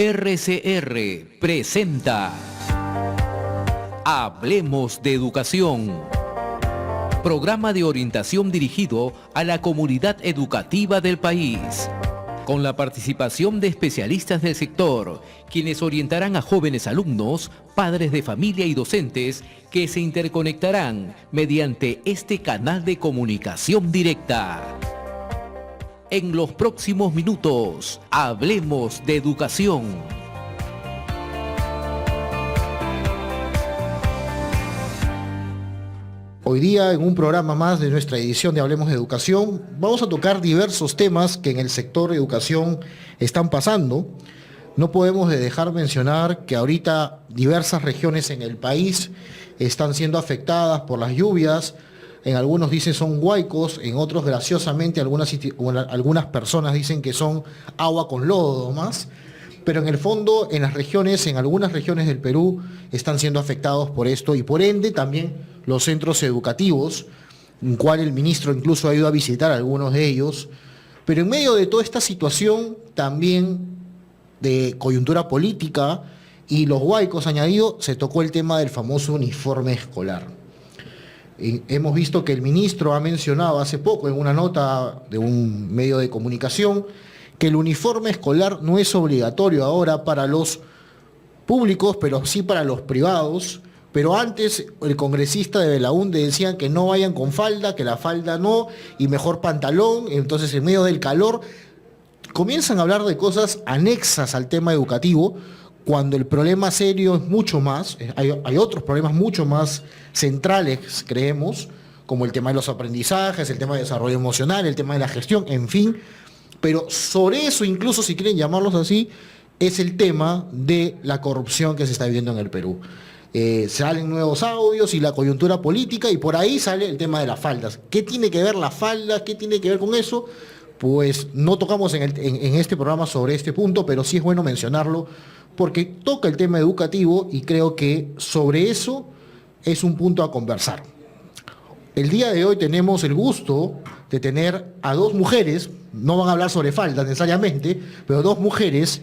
RCR presenta Hablemos de Educación, programa de orientación dirigido a la comunidad educativa del país, con la participación de especialistas del sector, quienes orientarán a jóvenes alumnos, padres de familia y docentes que se interconectarán mediante este canal de comunicación directa. En los próximos minutos, hablemos de educación. Hoy día, en un programa más de nuestra edición de Hablemos de Educación, vamos a tocar diversos temas que en el sector educación están pasando. No podemos dejar mencionar que ahorita diversas regiones en el país están siendo afectadas por las lluvias. En algunos dicen son huaicos, en otros graciosamente algunas personas dicen que son agua con lodo más, pero en el fondo en algunas regiones del Perú están siendo afectados por esto y por ende también los centros educativos, en cual el ministro incluso ha ido a visitar algunos de ellos, pero en medio de toda esta situación también de coyuntura política y los huaicos añadidos, se tocó el tema del famoso uniforme escolar. Hemos visto que el ministro ha mencionado hace poco en una nota de un medio de comunicación que el uniforme escolar no es obligatorio ahora para los públicos, pero sí para los privados. Pero antes el congresista de Belaúnde decía que no vayan con falda, que la falda no, y mejor pantalón. Entonces, en medio del calor, comienzan a hablar de cosas anexas al tema educativo, cuando el problema serio es mucho más, hay otros problemas mucho más centrales, creemos, como el tema de los aprendizajes, el tema de desarrollo emocional, el tema de la gestión, en fin. Pero sobre eso, incluso si quieren llamarlos así, es el tema de la corrupción que se está viviendo en el Perú. Salen nuevos audios y la coyuntura política, y por ahí sale el tema de las faldas. ¿Qué tiene que ver la falda? ¿Qué tiene que ver con eso? Pues no tocamos en este programa sobre este punto, pero sí es bueno mencionarlo, porque toca el tema educativo y creo que sobre eso es un punto a conversar. El día de hoy tenemos el gusto de tener a dos mujeres, no van a hablar sobre faldas necesariamente, pero dos mujeres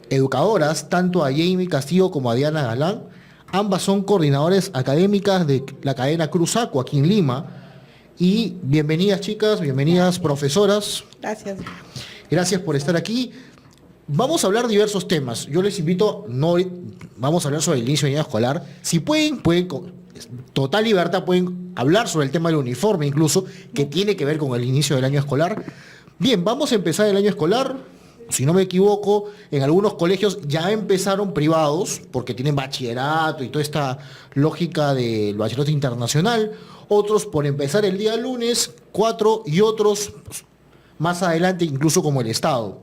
educadoras, tanto a Jamie Castillo como a Diana Galán. Ambas son coordinadoras académicas de la cadena Cruzaco aquí en Lima. Y bienvenidas, chicas, bienvenidas, profesoras. Gracias. Gracias por estar aquí. Vamos a hablar de diversos temas. Yo les invito, vamos a hablar sobre el inicio del año escolar. Si pueden con total libertad, pueden hablar sobre el tema del uniforme incluso, que tiene que ver con el inicio del año escolar. Bien, vamos a empezar el año escolar. Si no me equivoco, en algunos colegios ya empezaron privados, porque tienen bachillerato y toda esta lógica del bachillerato internacional. Otros por empezar el día lunes, 4, y otros más adelante, incluso como el Estado.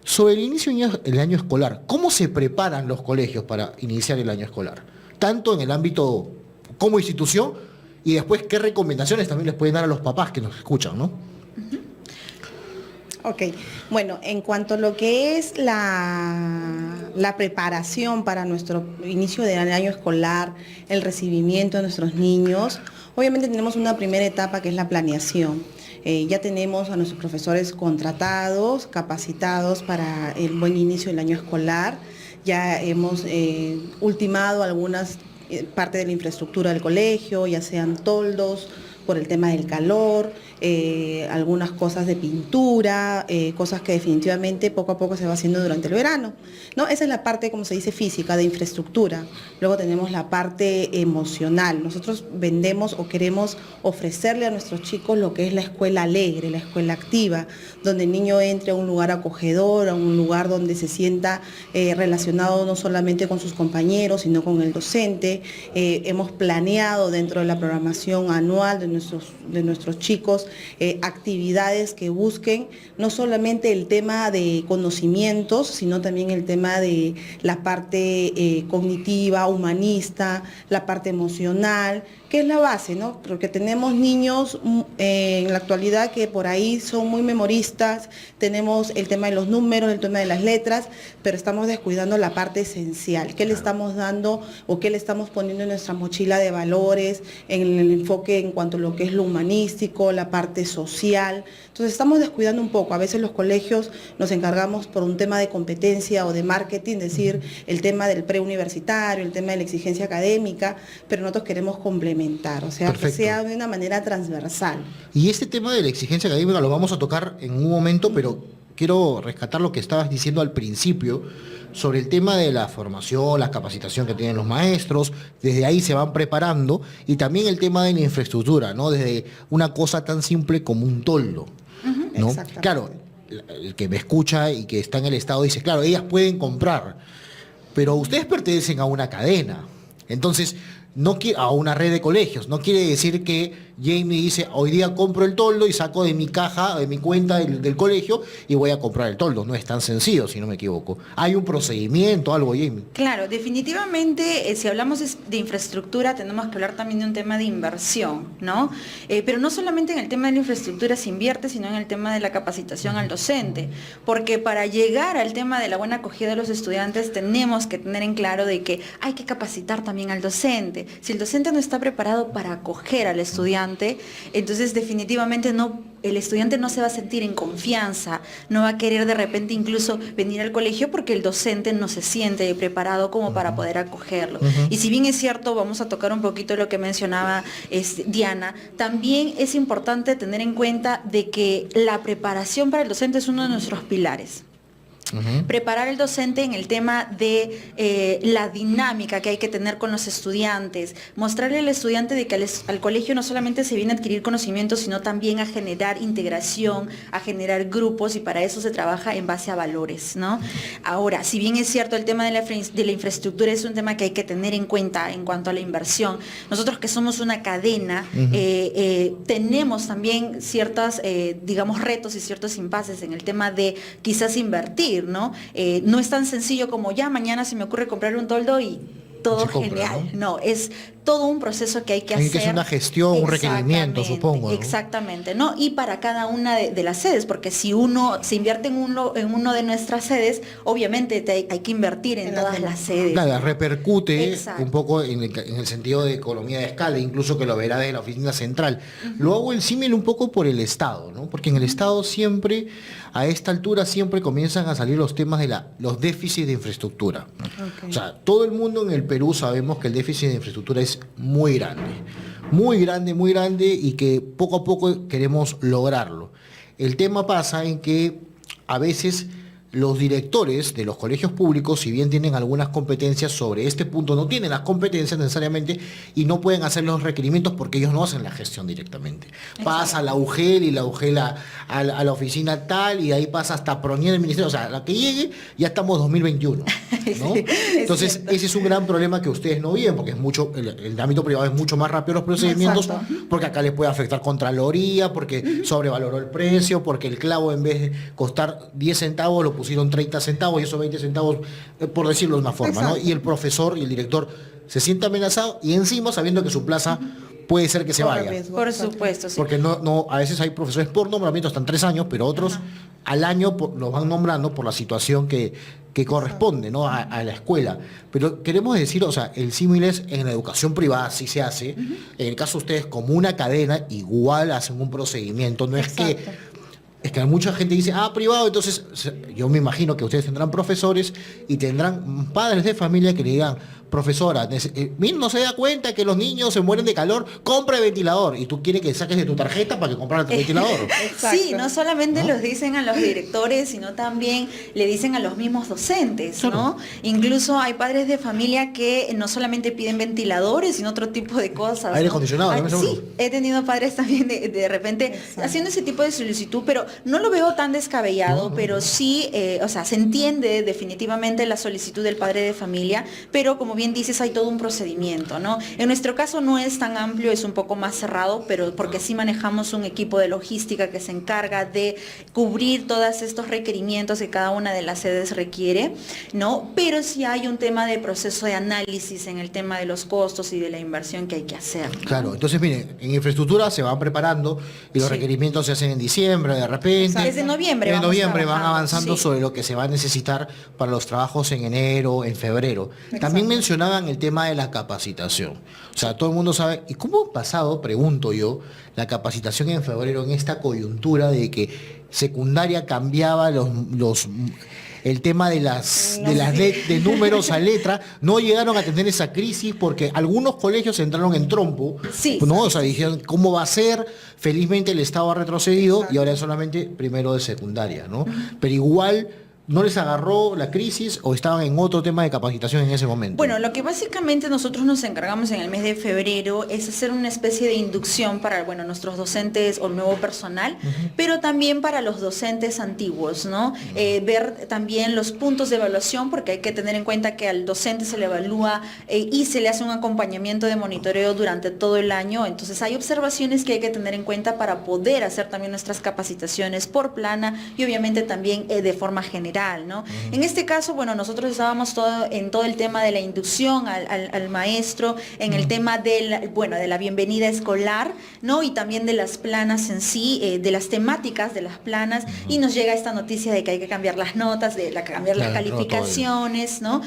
Sobre el inicio del año escolar, ¿cómo se preparan los colegios para iniciar el año escolar? Tanto en el ámbito como institución, y después qué recomendaciones también les pueden dar a los papás que nos escuchan, ¿no? Ok, bueno, en cuanto a lo que es la preparación para nuestro inicio del año escolar, el recibimiento de nuestros niños, obviamente tenemos una primera etapa que es la planeación. Ya tenemos a nuestros profesores contratados, capacitados para el buen inicio del año escolar. Ya hemos ultimado algunas parte de la infraestructura del colegio, ya sean toldos, por el tema del calor, algunas cosas de pintura, cosas que definitivamente poco a poco se va haciendo durante el verano, ¿no? Esa es la parte, como se dice, física, de infraestructura. Luego tenemos la parte emocional. Nosotros vendemos o queremos ofrecerle a nuestros chicos lo que es la escuela alegre, la escuela activa, donde el niño entre a un lugar acogedor, a un lugar donde se sienta relacionado no solamente con sus compañeros, sino con el docente. Hemos planeado dentro de la programación anual de nuestros chicos actividades que busquen no solamente el tema de conocimientos, sino también el tema de la parte cognitiva, humanista, la parte emocional, que es la base, ¿no? Porque tenemos niños en la actualidad que por ahí son muy memoristas, tenemos el tema de los números, el tema de las letras, pero estamos descuidando la parte esencial. ¿Qué le estamos dando o qué le estamos poniendo en nuestra mochila de valores, en el enfoque en cuanto a lo que es lo humanístico, la parte social. Entonces estamos descuidando un poco. A veces los colegios nos encargamos por un tema de competencia o de marketing, decir el tema del preuniversitario, el tema de la exigencia académica, pero nosotros queremos complementar, o sea, Perfecto. que sea de una manera transversal. Y este tema de la exigencia académica lo vamos a tocar en un momento, pero quiero rescatar lo que estabas diciendo al principio sobre el tema de la formación, la capacitación que tienen los maestros, desde ahí se van preparando, y también el tema de la infraestructura, ¿no? Desde una cosa tan simple como un toldo, ¿no? Exactamente. Claro, el que me escucha y que está en el Estado dice, claro, ellas pueden comprar, pero ustedes pertenecen a una cadena. Entonces, a una red de colegios. No quiere decir que Jamie dice, hoy día compro el toldo y saco de mi caja, de mi cuenta del colegio y voy a comprar el toldo. No es tan sencillo, si no me equivoco. Hay un procedimiento, algo, Jamie. Claro, definitivamente, si hablamos de infraestructura, tenemos que hablar también de un tema de inversión, ¿no? Pero no solamente en el tema de la infraestructura se invierte, sino en el tema de la capacitación al docente, porque para llegar al tema de la buena acogida de los estudiantes tenemos que tener en claro de que hay que capacitar también al docente. Si el docente no está preparado para acoger al estudiante, entonces definitivamente el estudiante no se va a sentir en confianza, no va a querer de repente incluso venir al colegio porque el docente no se siente preparado como para poder acogerlo. Y si bien es cierto, vamos a tocar un poquito lo que mencionaba Diana, también es importante tener en cuenta de que la preparación para el docente es uno de nuestros pilares. Preparar al docente en el tema de la dinámica que hay que tener con los estudiantes, mostrarle al estudiante de que al colegio no solamente se viene a adquirir conocimientos, sino también a generar integración, a generar grupos, y para eso se trabaja en base a valores, ¿no? Ahora, si bien es cierto el tema de la infraestructura es un tema que hay que tener en cuenta en cuanto a la inversión, nosotros que somos una cadena, tenemos también ciertas, digamos, retos y ciertos impases en el tema de quizás invertir, ¿no? No es tan sencillo como ya mañana se me ocurre comprar un toldo y todo Se compra, genial. No, es todo un proceso que hay que Hay hacer. que hacer una gestión, un requerimiento, Exactamente, supongo, ¿no? Exactamente, ¿no? Y para cada una de las sedes, porque si uno se invierte en uno de nuestras sedes, obviamente hay que invertir en todas las sedes. Claro, repercute Exacto. un poco en el sentido de economía de escala, incluso que lo verá desde la oficina central. Lo hago el símil un poco por el Estado, ¿no? Porque en el Estado siempre, a esta altura, siempre comienzan a salir los temas de los déficits de infraestructura. Okay. O sea, todo el mundo en el Perú sabemos que el déficit de infraestructura es muy grande. Muy grande, y que poco a poco queremos lograrlo. El tema pasa en que a veces los directores de los colegios públicos, si bien tienen algunas competencias sobre este punto, no tienen las competencias necesariamente y no pueden hacer los requerimientos porque ellos no hacen la gestión directamente. Pasa a la UGEL y la UGEL a la oficina tal, y de ahí pasa hasta PRONIER del ministerio. O sea, a la que llegue ya estamos 2021, ¿no? Sí, Entonces, ese es un gran problema que ustedes no viven, porque es mucho, el ámbito privado es mucho más rápido los procedimientos, Exacto. porque acá les puede afectar Contraloría, porque sobrevaloró el precio, porque el clavo en vez de costar 10 centavos lo pusieron 30 centavos y esos 20 centavos, por decirlo de una forma, ¿no? Exacto. Y el profesor y el director se siente amenazado, y encima sabiendo que su plaza puede ser que se Corre vaya. riesgo. Por Exacto. supuesto, sí. Porque a veces hay profesores por nombramiento, están 3 años, pero otros al año los van nombrando por la situación que corresponde, ¿no? a la escuela. Pero queremos decir, o sea, el símil es en la educación privada, sí se hace. En el caso de ustedes, como una cadena, igual hacen un procedimiento. No es que... Exacto. Es que mucha gente dice, privado, entonces yo me imagino que ustedes tendrán profesores y tendrán padres de familia que le digan, profesora, mira, no se da cuenta que los niños se mueren de calor, compra el ventilador, y tú quieres que saques de tu tarjeta para que comprar el ventilador. Exacto. Sí, no solamente ¿No? los dicen a los directores, sino también le dicen a los mismos docentes, Claro. ¿no? Incluso hay padres de familia que no solamente piden ventiladores, sino otro tipo de cosas. Aire ¿no? acondicionado, ¿no? Sí, he tenido padres también de repente Exacto. haciendo ese tipo de solicitud, pero no lo veo tan descabellado, pero sí, o sea, se entiende definitivamente la solicitud del padre de familia, pero como bien dices, hay todo un procedimiento, ¿no? En nuestro caso no es tan amplio, es un poco más cerrado, pero porque sí manejamos un equipo de logística que se encarga de cubrir todos estos requerimientos que cada una de las sedes requiere, ¿no? Pero sí hay un tema de proceso de análisis en el tema de los costos y de la inversión que hay que hacer. Claro, entonces miren, en infraestructura se van preparando y los Sí. requerimientos se hacen en diciembre, de repente. Exacto. Desde noviembre En vamos noviembre van trabajando, avanzando sí. sobre lo que se va a necesitar para los trabajos en enero, en febrero. Exacto. También mencionar mencionaban el tema de la capacitación. O sea, todo el mundo sabe, ¿y cómo ha pasado, pregunto yo, la capacitación en febrero en esta coyuntura de que secundaria cambiaba el tema de de números a letra? No llegaron a tener esa crisis porque algunos colegios entraron en trompo, Sí. ¿no? O sea, dijeron, ¿cómo va a ser? Felizmente el Estado ha retrocedido y ahora es solamente primero de secundaria, ¿no? Pero igual, ¿no les agarró la crisis o estaban en otro tema de capacitación en ese momento? Bueno, lo que básicamente nosotros nos encargamos en el mes de febrero es hacer una especie de inducción para, bueno, nuestros docentes o nuevo personal, pero también para los docentes antiguos, ¿no? Ver también los puntos de evaluación, porque hay que tener en cuenta que al docente se le evalúa y se le hace un acompañamiento de monitoreo durante todo el año. Entonces hay observaciones que hay que tener en cuenta para poder hacer también nuestras capacitaciones por plana y obviamente también de forma general, ¿no? En este caso, bueno, nosotros estábamos en todo el tema de la inducción al maestro, en el tema de la bienvenida escolar, ¿no? Y también de las planas en sí, de las temáticas de las planas, y nos llega esta noticia de que hay que cambiar las notas, cambiar las calificaciones, ¿no?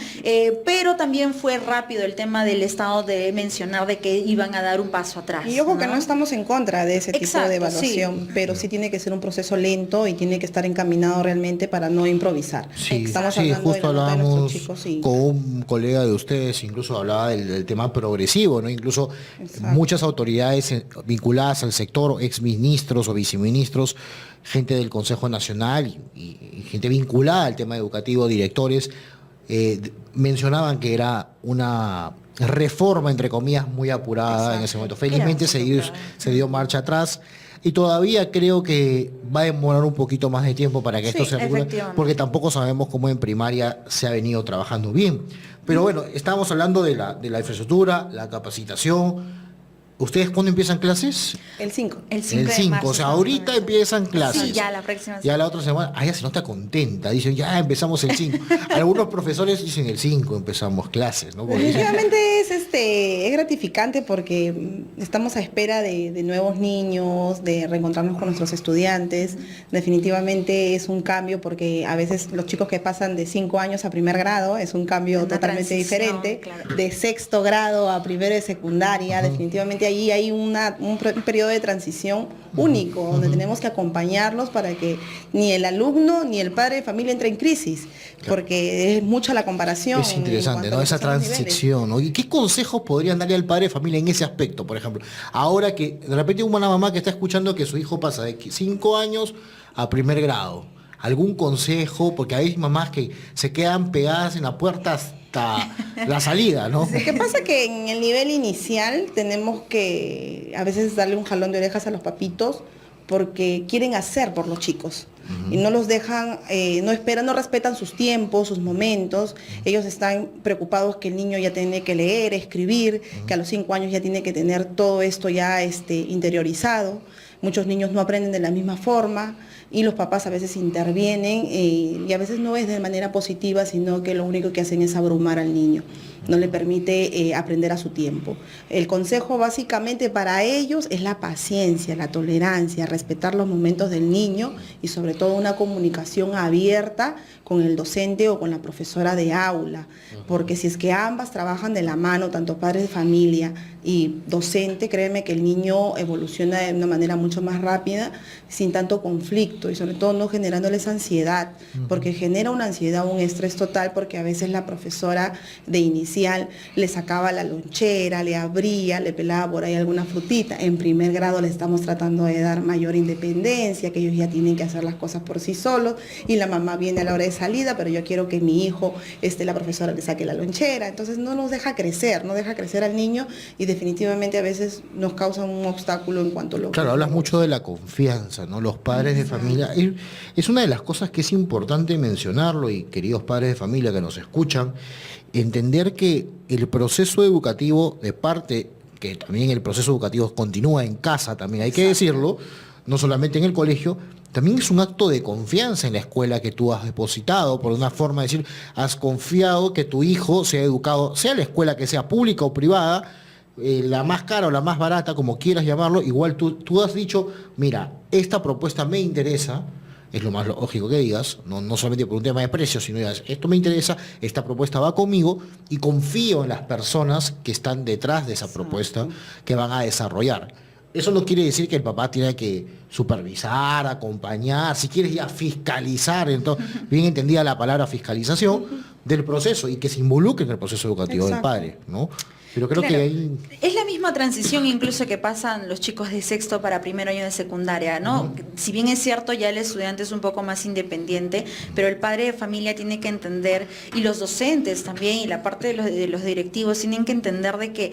Pero también fue rápido el tema del Estado de mencionar de que iban a dar un paso atrás. Y ojo, ¿no? que no estamos en contra de ese tipo Exacto, de evaluación, sí. pero sí tiene que ser un proceso lento y tiene que estar encaminado realmente para no improvisar. Sí, Estamos sí, hablando justo de la nota de hablábamos nuestros chicos y... con un colega de ustedes, incluso hablaba del tema progresivo, ¿no? Incluso Exacto. muchas autoridades vinculadas al sector, exministros o viceministros, gente del Consejo Nacional y gente vinculada al tema educativo, directores, mencionaban que era una reforma, entre comillas, muy apurada. Exacto. En ese momento. Felizmente Era muy se dio marcha atrás. Y todavía creo que va a demorar un poquito más de tiempo para que Sí, esto se regule, efectivamente. porque tampoco sabemos cómo en primaria se ha venido trabajando bien. Pero bueno, estábamos hablando de la infraestructura, la capacitación. ¿Ustedes cuándo empiezan clases? El 5. El 5 El de 5, marzo, o sea, más ahorita menos. empiezan clases. Sí, ya la próxima Ya la otra semana, ya se nota contenta, dicen, ya empezamos el 5. Algunos profesores dicen el 5 empezamos clases, ¿no? Porque dicen, Definitivamente es gratificante porque estamos a espera de nuevos niños, de reencontrarnos con nuestros estudiantes. Definitivamente es un cambio porque a veces los chicos que pasan de 5 años a primer grado es un cambio Una totalmente transición, diferente. claro. De sexto grado a primero de secundaria, definitivamente ahí hay un periodo de transición único, donde tenemos que acompañarlos para que ni el alumno ni el padre de familia entre en crisis, porque es mucha la comparación. es interesante, ¿no? Esa transición, ¿no? ¿Y qué consejos podrían darle al padre de familia en ese aspecto, por ejemplo? Ahora que de repente una mamá que está escuchando que su hijo pasa de 5 años a primer grado, ¿algún consejo? Porque hay mamás que se quedan pegadas en la puerta hasta la salida, ¿no? Lo que pasa que en el nivel inicial tenemos que a veces darle un jalón de orejas a los papitos porque quieren hacer por los chicos y no los dejan, no esperan, no respetan sus tiempos, sus momentos. Ellos están preocupados que el niño ya tiene que leer, escribir, que a los 5 años ya tiene que tener todo esto ya interiorizado. Muchos niños no aprenden de la misma forma y los papás a veces intervienen y a veces no es de manera positiva, sino que lo único que hacen es abrumar al niño, no le permite aprender a su tiempo. El consejo básicamente para ellos es la paciencia, la tolerancia, respetar los momentos del niño y sobre todo una comunicación abierta con el docente o con la profesora de aula, porque si es que ambas trabajan de la mano, tanto padres de familia y docente, créeme que el niño evoluciona de una manera mucho más rápida, sin tanto conflicto y sobre todo no generándoles ansiedad, porque genera una ansiedad, un estrés total, porque a veces la profesora de inicial le sacaba la lonchera, le abría, le pelaba por ahí alguna frutita. En primer grado le estamos tratando de dar mayor independencia, que ellos ya tienen que hacer las cosas por sí solos y la mamá viene a la hora de salida, pero yo quiero que mi hijo, la profesora le saque la lonchera. Entonces no nos deja crecer, no deja crecer al niño y definitivamente a veces nos causa un obstáculo en cuanto a lo Claro, hablas mucho de la confianza, ¿no? Los padres de familia. Es una de las cosas que es importante mencionarlo y queridos padres de familia que nos escuchan, entender que el proceso educativo de parte, que también el proceso educativo continúa en casa, también hay que decirlo, no solamente en el colegio, también es un acto de confianza en la escuela que tú has depositado, por una forma de decir, has confiado que tu hijo sea educado, sea la escuela que sea pública o privada, la más cara o la más barata, como quieras llamarlo, igual tú has dicho, mira, esta propuesta me interesa, es lo más lógico que digas, no solamente por un tema de precio, sino digas, esto me interesa, esta propuesta va conmigo y confío en las personas que están detrás de esa propuesta que van a desarrollar. Eso no quiere decir que el papá tiene que supervisar, acompañar, si quieres ya fiscalizar, entonces, bien entendida la palabra fiscalización del proceso y que se involucre en el proceso educativo del padre, ¿no? Pero creo que ahí... Es la misma transición incluso que pasan los chicos de sexto para primer año de secundaria, ¿no? Si bien es cierto, ya el estudiante es un poco más independiente, pero el padre de familia tiene que entender, y los docentes también, y la parte de los directivos tienen que entender de que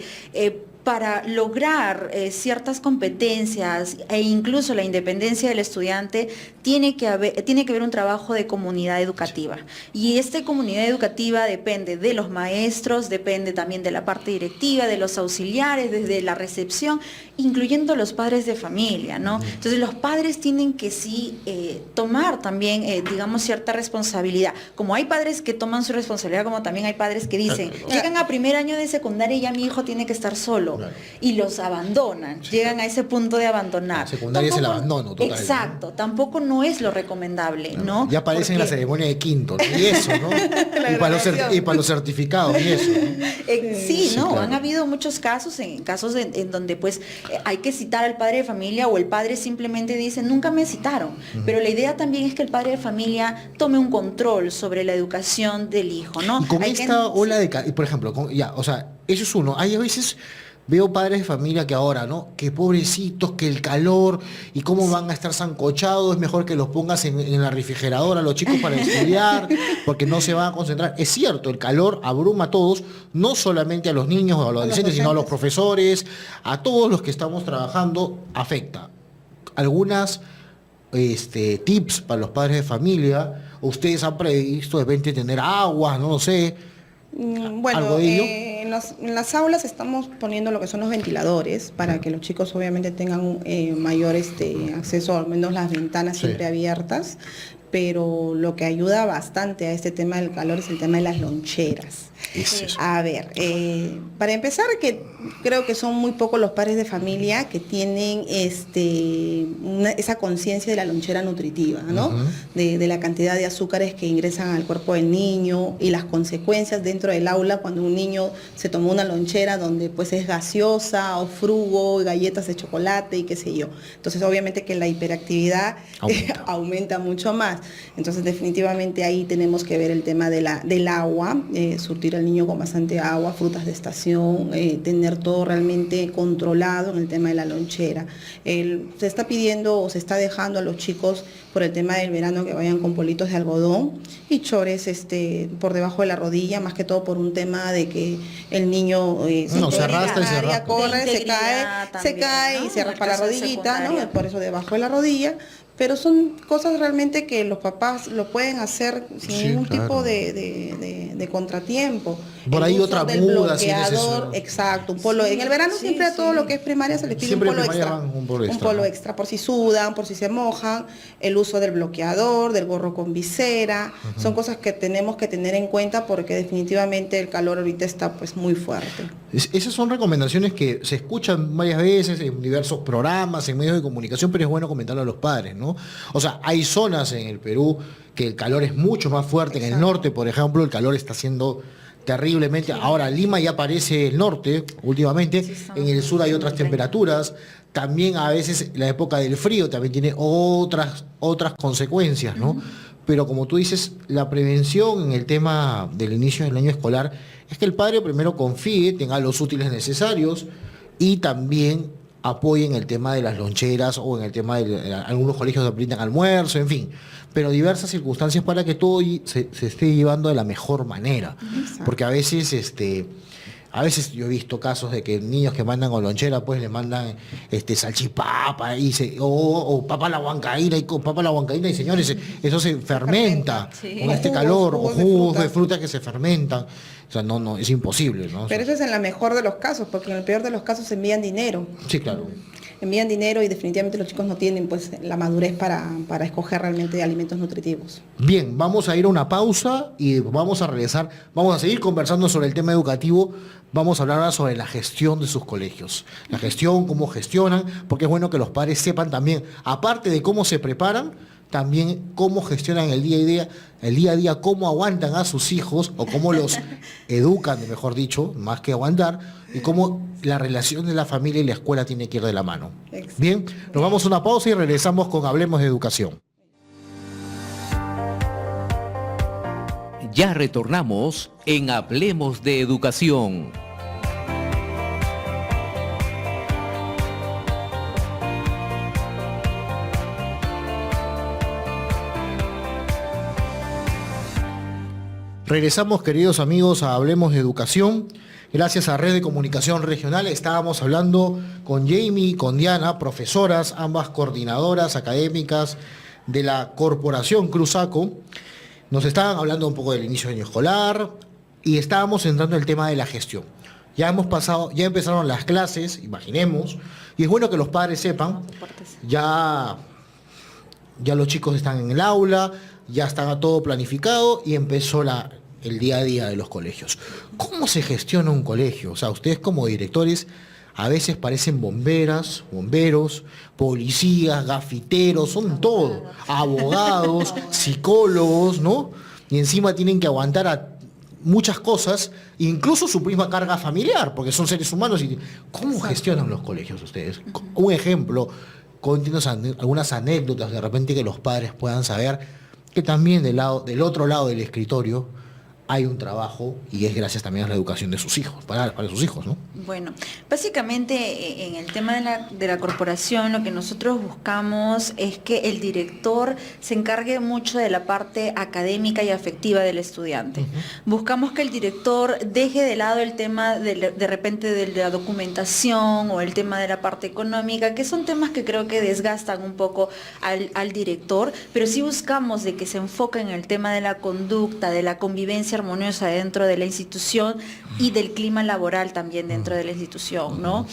para lograr ciertas competencias e incluso la independencia del estudiante, tiene que haber un trabajo de comunidad educativa. Y esta comunidad educativa depende de los maestros, depende también de la parte directiva, de los auxiliares, desde la recepción, incluyendo los padres de familia, ¿no? Entonces los padres tienen que sí tomar también, digamos, cierta responsabilidad. Como hay padres que toman su responsabilidad, como también hay padres que dicen, llegan a primer año de secundaria y ya mi hijo tiene que estar solo. Claro. Y los abandonan, llegan a ese punto de abandonar. Secundaria es el abandono total. Exacto, ¿no? Tampoco no es lo recomendable, ¿no? Ya aparece en la ceremonia de quinto, ¿no? Y eso, ¿no? y para los certificados, y eso, ¿no? Sí, ¿no? Claro. Han habido muchos casos, en donde pues hay que citar al padre de familia o el padre simplemente dice, nunca me citaron. Pero la idea también es que el padre de familia tome un control sobre la educación del hijo, ¿no? Y con esta ola de... Por ejemplo, eso es uno. Hay a veces... Veo padres de familia que ahora, ¿no? Que pobrecitos, que el calor y cómo van a estar sancochados, es mejor que los pongas en la refrigeradora a los chicos para estudiar, porque no se van a concentrar. Es cierto, el calor abruma a todos, no solamente a los niños o a los adolescentes, sino a los profesores, a todos los que estamos trabajando, afecta. Algunas tips para los padres de familia, ustedes han previsto de repente tener aguas, no lo sé. Bueno, en las aulas estamos poniendo lo que son los ventiladores para que los chicos obviamente tengan mayor acceso, al menos las ventanas siempre abiertas, pero lo que ayuda bastante a este tema del calor es el tema de las loncheras. A ver, para empezar, que creo que son muy pocos los padres de familia que tienen esa conciencia de la lonchera nutritiva, ¿no? De la cantidad de azúcares que ingresan al cuerpo del niño y las consecuencias dentro del aula cuando un niño se tomó una lonchera donde pues es gaseosa o frugo, galletas de chocolate y qué sé yo. Entonces obviamente que la hiperactividad aumenta mucho más. Entonces definitivamente ahí tenemos que ver el tema del agua, surtir al niño con bastante agua, frutas de estación, tener todo realmente controlado en el tema de la lonchera. Se está pidiendo o se está dejando a los chicos por el tema del verano que vayan con politos de algodón y chores por debajo de la rodilla, más que todo por un tema de que el niño se arrastra y se raspa. Corre, se cae, ¿no? Y se raspa la rodillita, ¿no? Por eso debajo de la rodilla. Pero son cosas realmente que los papás lo pueden hacer sin ningún tipo de contratiempo. Por ahí otra muda, exacto, un polo. En el verano siempre a todo lo que es primaria se les pide un polo extra. Un polo extra, por si sudan, por si se mojan, el uso del bloqueador, del gorro con visera, son cosas que tenemos que tener en cuenta porque definitivamente el calor ahorita está pues muy fuerte. Esas son recomendaciones que se escuchan varias veces en diversos programas, en medios de comunicación, pero es bueno comentarlo a los padres, ¿no? O sea, hay zonas en el Perú que el calor es mucho más fuerte. Exacto. En el norte, por ejemplo, el calor está siendo terriblemente. Sí. Ahora, Lima ya parece el norte últimamente. Sí, en el sur hay otras temperaturas. También a veces la época del frío también tiene otras consecuencias, ¿no? Pero como tú dices, la prevención en el tema del inicio del año escolar es que el padre primero confíe, tenga los útiles necesarios y también apoyen el tema de las loncheras o en el tema de algunos colegios que brindan almuerzo, en fin, pero diversas circunstancias para que todo se esté llevando de la mejor manera. Exacto. Porque a veces yo he visto casos de que niños que mandan con lonchera pues le mandan salchipapa o papa a la huancaína y señores, eso se fermenta con este calor, o jugos de frutas que se fermentan. O sea, no, es imposible, ¿no? Pero eso es en la mejor de los casos, porque en el peor de los casos envían dinero. Sí, claro. Envían dinero y definitivamente los chicos no tienen pues la madurez para escoger realmente alimentos nutritivos. Bien, vamos a ir a una pausa y vamos a regresar, vamos a seguir conversando sobre el tema educativo, vamos a hablar ahora sobre la gestión de sus colegios. La gestión, cómo gestionan, porque es bueno que los padres sepan también, aparte de cómo se preparan, también cómo gestionan el día a día, cómo aguantan a sus hijos o cómo los educan, mejor dicho, más que aguantar, y cómo la relación de la familia y la escuela tiene que ir de la mano. Exacto. Bien, nos vamos a una pausa y regresamos con Hablemos de Educación. Ya retornamos en Hablemos de Educación. Regresamos, queridos amigos, a Hablemos de Educación. Gracias a Red de Comunicación Regional estábamos hablando con Jamie y con Diana, profesoras, ambas coordinadoras académicas de la Corporación Cruzaco. Nos estaban hablando un poco del inicio del año escolar y estábamos entrando en el tema de la gestión. Ya empezaron las clases, imaginemos, y es bueno que los padres sepan, ya los chicos están en el aula, ya está todo planificado y empezó el día a día de los colegios. ¿Cómo se gestiona un colegio? O sea, ustedes como directores a veces parecen bomberos, policías, gafiteros, son todo, abogados, psicólogos, ¿no? Y encima tienen que aguantar a muchas cosas, incluso su misma carga familiar, porque son seres humanos. ¿Cómo gestionan los colegios ustedes? Un ejemplo, cuéntenos algunas anécdotas de repente que los padres puedan saber que también del otro lado del escritorio hay un trabajo y es gracias también a la educación de sus hijos, para sus hijos, ¿no? Bueno, básicamente en el tema de la corporación lo que nosotros buscamos es que el director se encargue mucho de la parte académica y afectiva del estudiante. Buscamos que el director deje de lado el tema de repente de la documentación o el tema de la parte económica, que son temas que creo que desgastan un poco al director, pero sí buscamos de que se enfoque en el tema de la conducta, de la convivencia armoniosa dentro de la institución y del clima laboral también dentro de la institución, ¿no?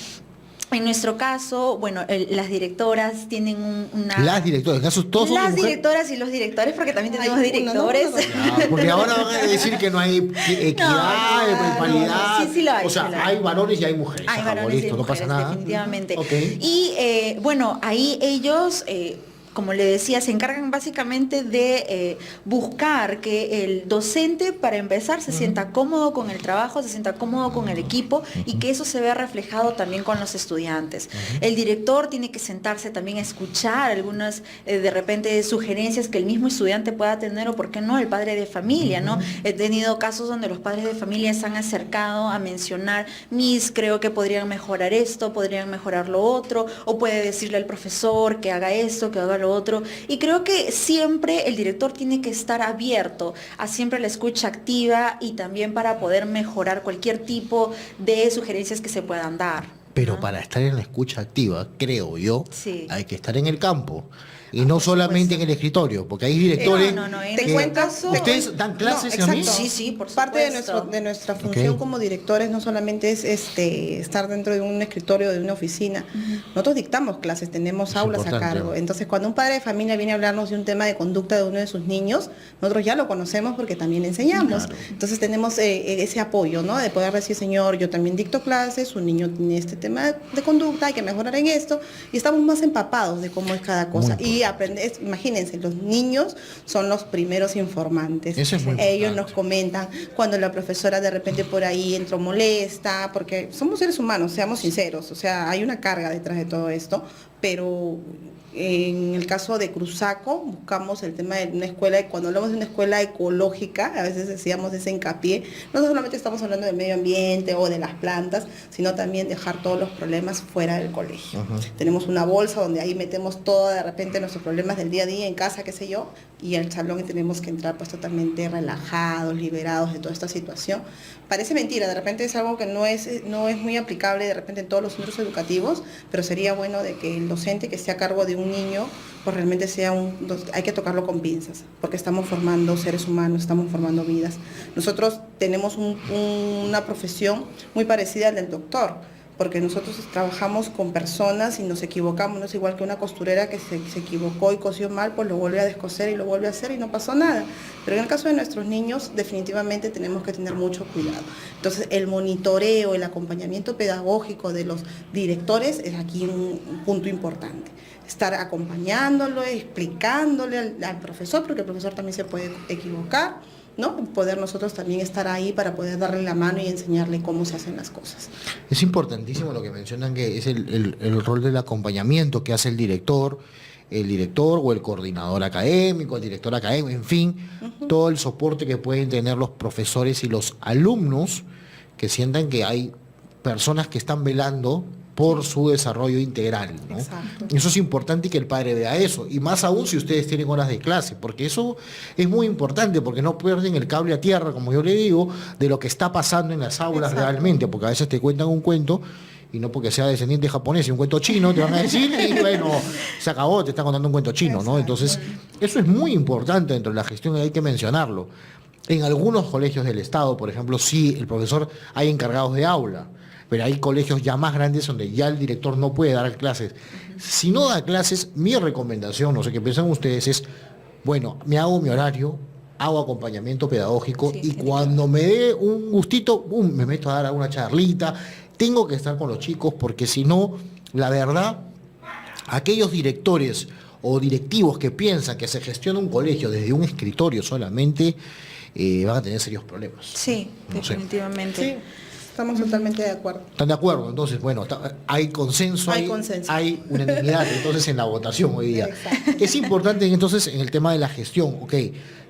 En nuestro caso, bueno, las directoras tienen una... Las directoras, en caso todos son las mujeres. directoras y los directores, porque también tenemos directores. Ya, porque ahora van a decir que no hay equidad, paridad. Sí lo hay. O sea, sí lo hay varones y hay mujeres. Hay varones listo, y no mujeres, pasa nada. definitivamente. Okay. Y bueno, ahí ellos... como le decía, se encargan básicamente de buscar que el docente, para empezar, se sienta cómodo con el trabajo, se sienta cómodo con el equipo y que eso se vea reflejado también con los estudiantes. El director tiene que sentarse también a escuchar algunas, de repente, sugerencias que el mismo estudiante pueda tener o, por qué no, el padre de familia, ¿no? He tenido casos donde los padres de familia se han acercado a mencionar, creo que podrían mejorar esto, podrían mejorar lo otro, o puede decirle al profesor que haga esto, que haga lo otro, y creo que siempre el director tiene que estar abierto a siempre la escucha activa y también para poder mejorar cualquier tipo de sugerencias que se puedan dar. Pero ¿no? para estar en la escucha activa, creo yo, Sí. hay que estar en el campo. Y no solamente en el escritorio, porque hay directores no, Te que... cuento, ¿Ustedes dan clases no, a mí? exacto. Sí, por Parte supuesto. de nuestra función Ok. como directores no solamente es estar dentro de un escritorio, de una oficina. Nosotros dictamos clases, tenemos Es aulas a importante. cargo. Entonces, cuando un padre de familia viene a hablarnos de un tema de conducta de uno de sus niños, nosotros ya lo conocemos porque también le enseñamos. Claro. Entonces, tenemos ese apoyo, ¿no? De poder decir, señor, yo también dicto clases, su niño tiene este tema de conducta, hay que mejorar en esto. Y estamos más empapados de cómo es cada cosa. Muy Y aprender, imagínense, los niños son los primeros informantes. Eso es muy Ellos importante. nos comentan cuando la profesora de repente por ahí entró molesta, porque somos seres humanos, seamos sinceros, o sea, hay una carga detrás de todo esto, pero en el caso de Cruzaco buscamos el tema de una escuela, y cuando hablamos de una escuela ecológica, a veces decíamos ese hincapié, no solamente estamos hablando del medio ambiente o de las plantas, sino también dejar todos los problemas fuera del colegio. Tenemos una bolsa donde ahí metemos todo de repente nuestros problemas del día a día en casa, qué sé yo, y al salón tenemos que entrar pues totalmente relajados, liberados de toda esta situación. Parece mentira, de repente es algo que no es muy aplicable de repente en todos los centros educativos, pero sería bueno de que el docente que esté a cargo de un niño, pues realmente hay que tocarlo con pinzas, porque estamos formando seres humanos, estamos formando vidas. Nosotros tenemos una profesión muy parecida al del doctor, porque nosotros trabajamos con personas y nos equivocamos, no es igual que una costurera que se equivocó y cosió mal, pues lo vuelve a descoser y lo vuelve a hacer y no pasó nada. Pero en el caso de nuestros niños, definitivamente tenemos que tener mucho cuidado. Entonces, el monitoreo, el acompañamiento pedagógico de los directores es aquí un punto importante. Estar acompañándolo, explicándole al profesor, porque el profesor también se puede equivocar, ¿no? Poder nosotros también estar ahí para poder darle la mano y enseñarle cómo se hacen las cosas. Es importantísimo lo que mencionan, que es el rol del acompañamiento que hace el director o el coordinador académico, el director académico, en fin, todo el soporte que pueden tener los profesores y los alumnos que sientan que hay personas que están velando por su desarrollo integral, ¿no? Exacto. Eso es importante y que el padre vea eso, y más aún si ustedes tienen horas de clase, porque eso es muy importante, porque no pierden el cable a tierra, como yo le digo, de lo que está pasando en las aulas. Exacto. Realmente, porque a veces te cuentan un cuento, y no porque sea descendiente japonés y un cuento chino, te van a decir, y bueno, se acabó, te están contando un cuento chino, ¿no? Exacto. Entonces, eso es muy importante dentro de la gestión y hay que mencionarlo. En algunos colegios del Estado, por ejemplo, sí, el profesor hay encargados de aula, pero hay colegios ya más grandes donde ya el director no puede dar clases. Si no da clases, mi recomendación, no sé qué piensan ustedes, es, bueno, me hago mi horario, hago acompañamiento pedagógico, Sí, y tiene cuando me dé un gustito, me meto a dar alguna charlita. Tengo que estar con los chicos, porque si no, la verdad, aquellos directores o directivos que piensan que se gestiona un colegio desde un escritorio solamente, van a tener serios problemas. Sí, No sé. definitivamente. Sí, estamos totalmente de acuerdo. ¿Están de acuerdo? Entonces, bueno, hay consenso, Hay consenso. hay unanimidad entonces en la votación hoy día. Exacto. Es importante entonces en el tema de la gestión, ok,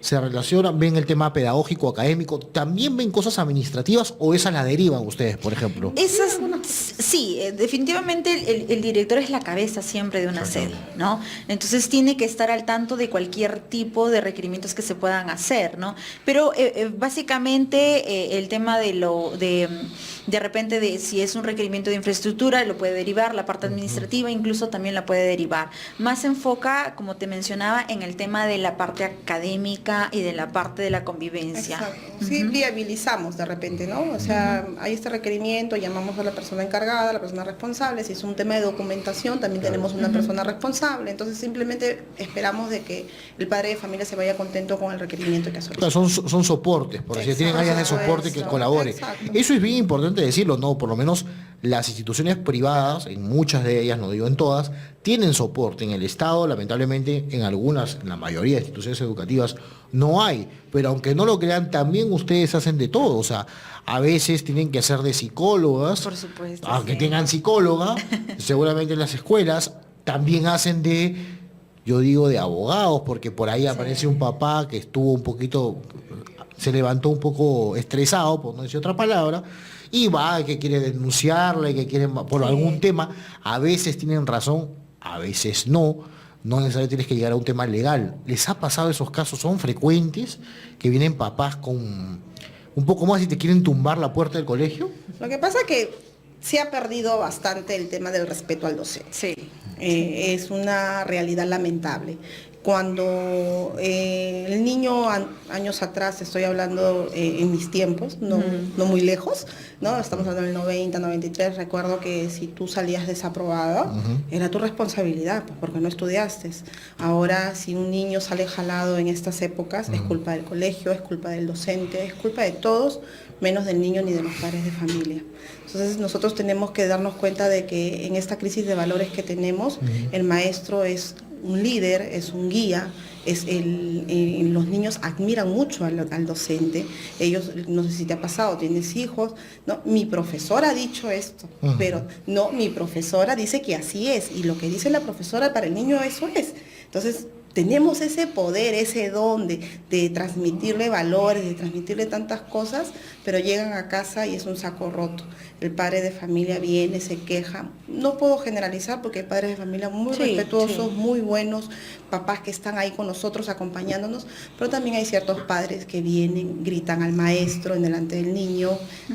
se relaciona, ven el tema pedagógico, académico, ¿también ven cosas administrativas o esas la derivan ustedes, por ejemplo? Esas, sí, definitivamente el director es la cabeza siempre de una sede, ¿no? Entonces tiene que estar al tanto de cualquier tipo de requerimientos que se puedan hacer, ¿no? Pero básicamente el tema de repente de si es un requerimiento de infraestructura, lo puede derivar, la parte administrativa incluso también la puede derivar. Más se enfoca, como te mencionaba, en el tema de la parte académica y de la parte de la convivencia. Exacto. Sí, viabilizamos de repente, ¿no? O sea, hay este requerimiento, llamamos a la persona encargada, a la persona responsable. Si es un tema de documentación, también tenemos una persona responsable. Entonces simplemente esperamos de que el padre de familia se vaya contento con el requerimiento que ha solicitado. Claro, son soportes, por así decirlo, tienen áreas de soporte que Exacto. colabore. Exacto. Eso es bien importante decirlo, ¿no? Por lo menos las instituciones privadas, en muchas de ellas, no digo en todas, tienen soporte. En el Estado, lamentablemente, en algunas, en la mayoría de instituciones educativas, no hay. Pero aunque no lo crean, también ustedes hacen de todo. O sea, a veces tienen que ser de psicólogas. Por supuesto, Aunque sí. tengan psicóloga, seguramente en las escuelas también hacen de, yo digo, de abogados, porque por ahí aparece un papá que estuvo un poquito, se levantó un poco estresado, por no decir otra palabra, y va, que quiere denunciarle, que quiere por algún tema. A veces tienen razón, a veces no. No necesariamente tienes que llegar a un tema legal. ¿Les ha pasado esos casos? ¿Son frecuentes que vienen papás con un poco más y te quieren tumbar la puerta del colegio? Lo que pasa es que se ha perdido bastante el tema del respeto al docente. Sí. Es una realidad lamentable. Cuando el niño, años atrás, estoy hablando en mis tiempos, no muy lejos, ¿no? Estamos hablando del 90, 93, recuerdo que si tú salías desaprobada, era tu responsabilidad, pues, porque no estudiaste. Ahora, si un niño sale jalado en estas épocas, es culpa del colegio, es culpa del docente, es culpa de todos, menos del niño ni de los padres de familia. Entonces nosotros tenemos que darnos cuenta de que en esta crisis de valores que tenemos, el maestro es un líder, es un guía, los niños admiran mucho al docente. Ellos, no sé si te ha pasado, tienes hijos, no, mi profesora ha dicho esto, pero no, mi profesora dice que así es, y lo que dice la profesora para el niño eso es. Entonces tenemos ese poder, ese don de transmitirle valores, de transmitirle tantas cosas, pero llegan a casa y es un saco roto. El padre de familia viene, se queja. No puedo generalizar porque hay padres de familia muy respetuosos, muy buenos, papás que están ahí con nosotros acompañándonos, pero también hay ciertos padres que vienen, gritan al maestro en delante del niño,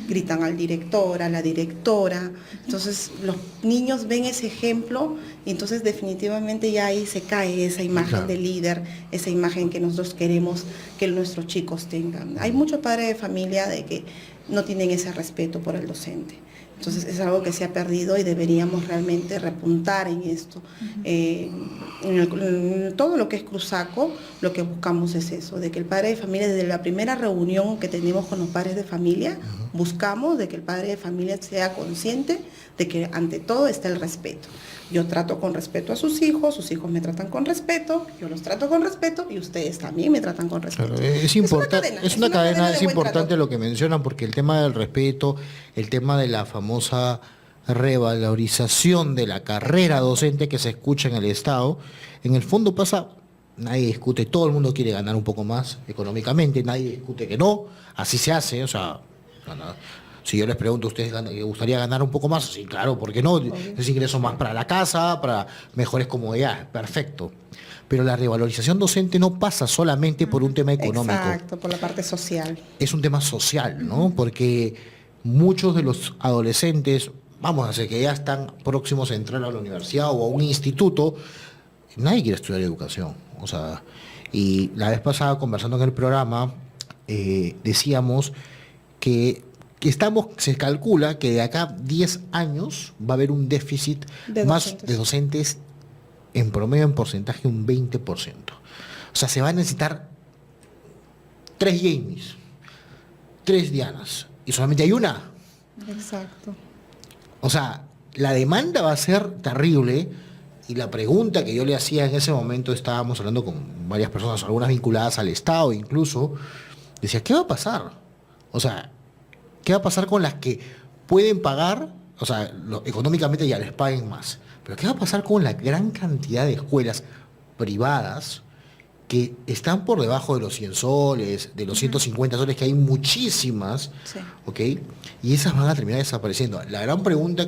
gritan al director, a la directora. Entonces los niños ven ese ejemplo y entonces definitivamente ya ahí se cae esa imagen de líder, esa imagen que nosotros queremos que nuestros chicos tengan. Hay muchos padres de familia de que no tienen ese respeto por el docente. Entonces es algo que se ha perdido y deberíamos realmente repuntar en esto. En todo lo que es Cruzaco, lo que buscamos es eso, de que el padre de familia, desde la primera reunión que tenemos con los padres de familia, buscamos de que el padre de familia sea consciente de que ante todo está el respeto. Yo trato con respeto a sus hijos me tratan con respeto, yo los trato con respeto y ustedes también me tratan con respeto. Claro, es importante, es una cadena, es de buen importante trato. lo que mencionan, porque el tema del respeto, el tema de la famosa revalorización de la carrera docente que se escucha en el Estado, en el fondo pasa, nadie discute, todo el mundo quiere ganar un poco más económicamente, nadie discute que no, así se hace, o sea, si yo les pregunto a ustedes, ¿les gustaría ganar un poco más? Sí, claro, ¿por qué no? Es ingreso más para la casa, para mejores comodidades, perfecto. Pero la revalorización docente no pasa solamente por un tema económico. Exacto, por la parte social. Es un tema social, ¿no? Porque muchos de los adolescentes, vamos a decir que ya están próximos a entrar a la universidad o a un instituto, nadie quiere estudiar educación. O sea, y la vez pasada conversando en el programa, decíamos que se calcula que de acá a 10 años va a haber un déficit más de docentes en promedio, en porcentaje, un 20%. O sea, se va a necesitar 3 Jamies, 3 Dianas, y solamente hay una. Exacto. O sea, la demanda va a ser terrible, y la pregunta que yo le hacía en ese momento, estábamos hablando con varias personas, algunas vinculadas al Estado incluso, decía, ¿qué va a pasar? O sea, ¿qué va a pasar con las que pueden pagar? O sea, económicamente ya les paguen más. Pero ¿qué va a pasar con la gran cantidad de escuelas privadas que están por debajo de los 100 soles, de los 150 soles, que hay muchísimas, Sí. ¿ok? Y esas van a terminar desapareciendo. La gran pregunta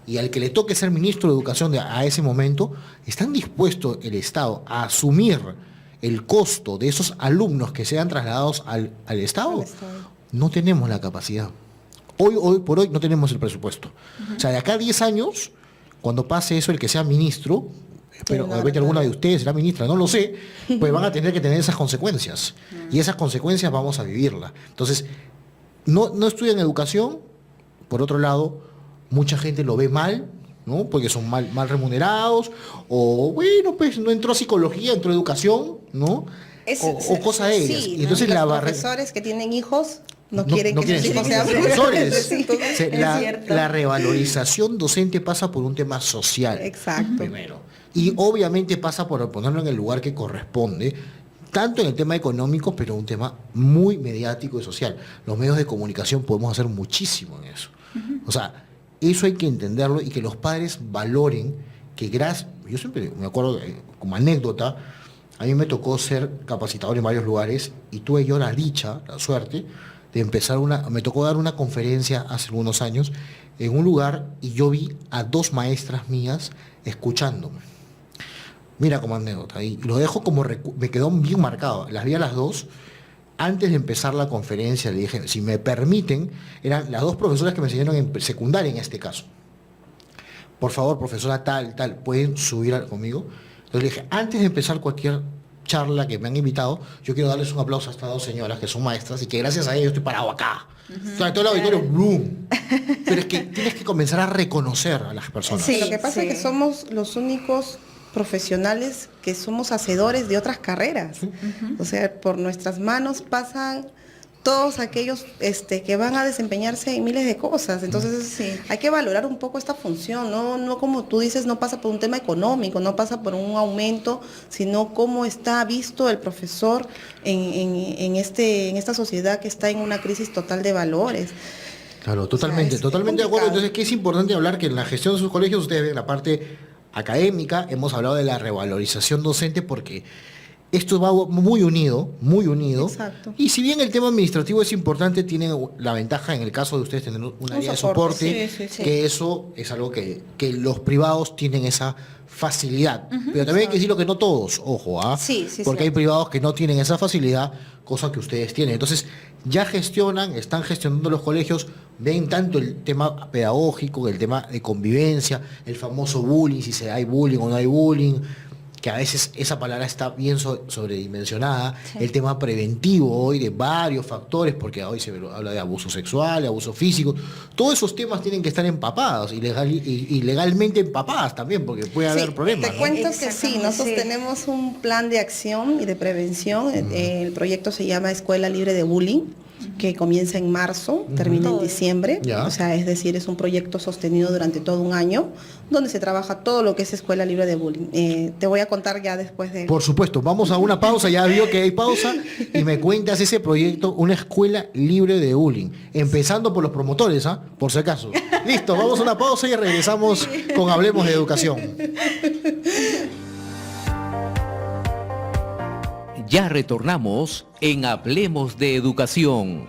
y al que le toque ser ministro de Educación a ese momento, ¿están dispuestos el Estado a asumir el costo de esos alumnos que sean trasladados al Estado? Al Estado. No tenemos la capacidad. Hoy por hoy no tenemos el presupuesto. O sea, de acá a 10 años, cuando pase eso, el que sea ministro, pero obviamente alguna de ustedes será ministra, no lo sé, pues van a tener que tener esas consecuencias. Y esas consecuencias vamos a vivirlas. Entonces, no estudian educación, por otro lado, mucha gente lo ve mal, ¿no? Porque son mal remunerados, o bueno, pues no entró psicología, entró educación, ¿no? O cosa de ellas. Sí, y entonces los profesores que tienen hijos no quieren que sus hijos sean profesores. Sí, La revalorización docente pasa por un tema social. Exacto. Primero. Y obviamente pasa por ponerlo en el lugar que corresponde, tanto en el tema económico, pero un tema muy mediático y social. Los medios de comunicación podemos hacer muchísimo en eso. O sea, eso hay que entenderlo y que los padres valoren que yo siempre me acuerdo, como anécdota, a mí me tocó ser capacitador en varios lugares y tuve yo la dicha, la suerte, de empezar me tocó dar una conferencia hace algunos años en un lugar y yo vi a 2 maestras mías escuchándome. Mira como anécdota, y lo dejo como me quedó bien marcado. Las vi a las 2, antes de empezar la conferencia le dije, si me permiten, eran las 2 profesoras que me enseñaron en secundaria en este caso. Por favor, profesora tal, ¿pueden subir conmigo? Entonces le dije, antes de empezar cualquier charla que me han invitado, yo quiero darles un aplauso a estas 2 señoras que son maestras y que gracias a ellas yo estoy parado acá. O sea, todo el auditorio, ¡boom! Pero es que tienes que comenzar a reconocer a las personas. Sí, lo que pasa es que somos los únicos profesionales que somos hacedores de otras carreras. O sea, por nuestras manos pasan todos aquellos que van a desempeñarse en miles de cosas. Entonces hay que valorar un poco esta función, no como tú dices, no pasa por un tema económico, no pasa por un aumento, sino cómo está visto el profesor en esta sociedad que está en una crisis total de valores. Claro, totalmente, es totalmente de acuerdo. complicado. Entonces, que es importante hablar que en la gestión de sus colegios, ustedes ven la parte académica, hemos hablado de la revalorización docente porque esto va muy unido, muy unido. Exacto. Y si bien el tema administrativo es importante, tienen la ventaja en el caso de ustedes tener un área de soporte, sí. que eso es algo que los privados tienen esa facilidad. Pero también hay que decirlo que no todos, ojo, Sí, porque hay privados que no tienen esa facilidad, cosa que ustedes tienen. Entonces, ya están gestionando los colegios, ven tanto el tema pedagógico, el tema de convivencia, el famoso bullying, si hay bullying o no hay bullying, que que a veces esa palabra está bien sobredimensionada, Sí. el tema preventivo hoy de varios factores, porque hoy se habla de abuso sexual, de abuso físico, todos esos temas tienen que estar empapados y legalmente empapadas también, porque puede haber problemas. Te ¿no? cuento que sí, Exactamente, nosotros sí. tenemos un plan de acción y de prevención. El proyecto se llama Escuela Libre de Bullying, que comienza en marzo, termina en Todo. diciembre. Ya. O sea, es decir, es un proyecto sostenido durante todo un año, donde se trabaja todo lo que es Escuela Libre de Bullying. Te voy a contar ya después de... Por supuesto, vamos a una pausa, ya vio que hay pausa, y me cuentas ese proyecto, una escuela libre de bullying, empezando por los promotores, ¿ah? Por si acaso. Listo, vamos a una pausa y regresamos con Hablemos de Educación. Ya retornamos en Hablemos de Educación.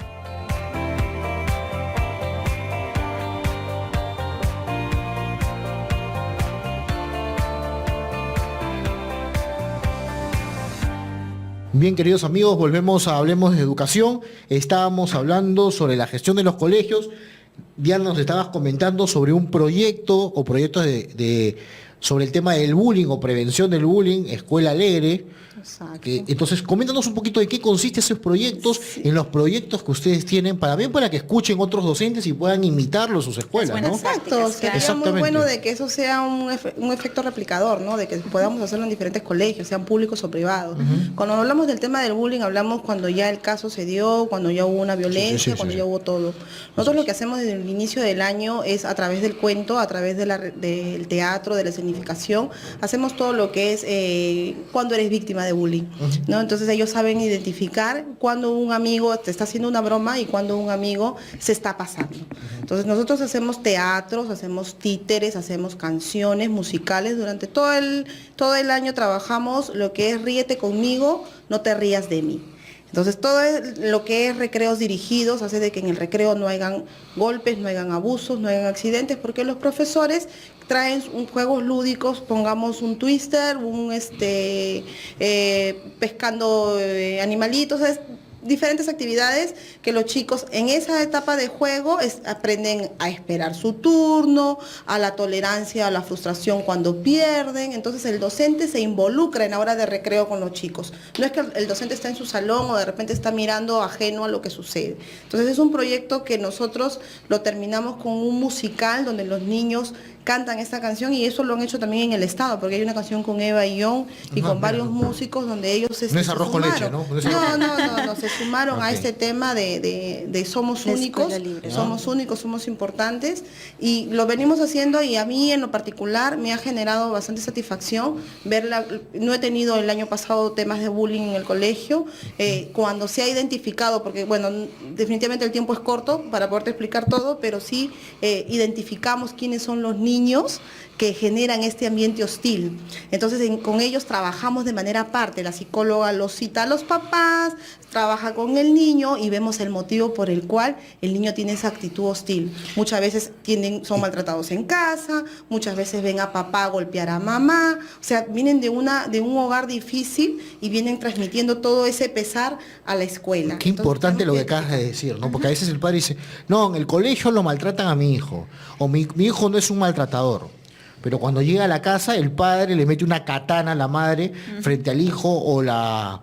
Bien, queridos amigos, volvemos a Hablemos de Educación. Estábamos hablando sobre la gestión de los colegios. Diana, nos estabas comentando sobre un proyecto o proyectos sobre el tema del bullying o prevención del bullying, Escuela Alegre. Exacto. Entonces, coméntanos un poquito de qué consiste esos proyectos, en los proyectos que ustedes tienen, para que escuchen otros docentes y puedan imitarlo en sus escuelas, ¿no? buenas Exacto, prácticas, sería claro. muy Exactamente. bueno de que eso sea un efecto replicador, ¿no? De que podamos hacerlo en diferentes colegios, sean públicos o privados. Cuando hablamos del tema del bullying, hablamos cuando ya el caso se dio, cuando ya hubo una violencia, sí, cuando sí. ya hubo todo. Nosotros lo que hacemos desde el inicio del año es a través del cuento, a través del teatro, de la escenificación, hacemos todo lo que es cuando eres víctima de bullying, ¿no? Entonces ellos saben identificar cuando un amigo te está haciendo una broma y cuando un amigo se está pasando. Entonces nosotros hacemos teatros, hacemos títeres, hacemos canciones musicales. Durante todo el año trabajamos lo que es ríete conmigo, no te rías de mí. Entonces todo lo que es recreos dirigidos hace de que en el recreo no hayan golpes, no hayan abusos, no hayan accidentes, porque los profesores traen juegos lúdicos, pongamos un twister, pescando animalitos, diferentes actividades que los chicos en esa etapa de juego aprenden a esperar su turno, a la tolerancia, a la frustración cuando pierden. Entonces el docente se involucra en la hora de recreo con los chicos. No es que el docente está en su salón o de repente está mirando ajeno a lo que sucede. Entonces es un proyecto que nosotros lo terminamos con un musical donde los niños cantan esta canción, y eso lo han hecho también en el estado, porque hay una canción con Eva y John y con varios músicos donde ellos No es arroz con leche, ¿no? No, se sumaron a este tema de somos La únicos, escuela libre. somos únicos, somos importantes, y lo venimos haciendo, y a mí en lo particular me ha generado bastante satisfacción verla. No he tenido el año pasado temas de bullying en el colegio, cuando se ha identificado, porque bueno, definitivamente el tiempo es corto para poderte explicar todo, pero sí identificamos quiénes son los niños que generan este ambiente hostil. Entonces con ellos trabajamos de manera aparte. La psicóloga los cita a los papás, trabaja con el niño y vemos el motivo por el cual el niño tiene esa actitud hostil. Muchas veces son maltratados en casa, muchas veces ven a papá golpear a mamá, o sea, vienen de un hogar difícil y vienen transmitiendo todo ese pesar a la escuela. Qué importante lo que acabas de decir, ¿no? Porque a veces el padre dice, no, en el colegio lo maltratan a mi hijo, o mi hijo no es un maltratador. Pero cuando llega a la casa, el padre le mete una katana a la madre frente al hijo, o la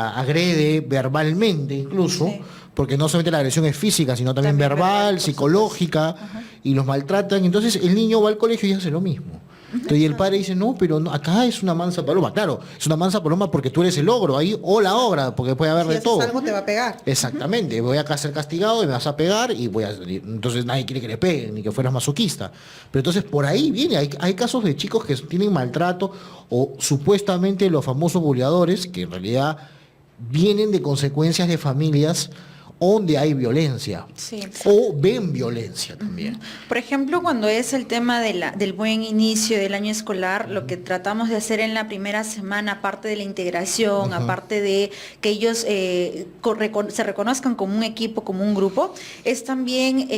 agrede verbalmente incluso, Sí. porque no solamente la agresión es física, sino también verbal, por psicológica, y los maltratan. Entonces el niño va al colegio y hace lo mismo. Entonces, y el padre dice, no, pero acá es una mansa paloma. Claro, es una mansa paloma porque tú eres el ogro ahí, o la ogra, porque puede haber Si de haces todo. algo te va a pegar. Exactamente, voy a ser castigado y me vas a pegar y entonces nadie quiere que le peguen ni que fueras masoquista. Pero entonces por ahí viene, hay casos de chicos que tienen maltrato, o supuestamente los famosos buleadores, que en realidad vienen de consecuencias de familias donde hay violencia, Sí. o ven violencia también. Por ejemplo, cuando es el tema del buen inicio del año escolar, lo que tratamos de hacer en la primera semana, aparte de la integración, aparte de que ellos se reconozcan como un equipo, como un grupo, es también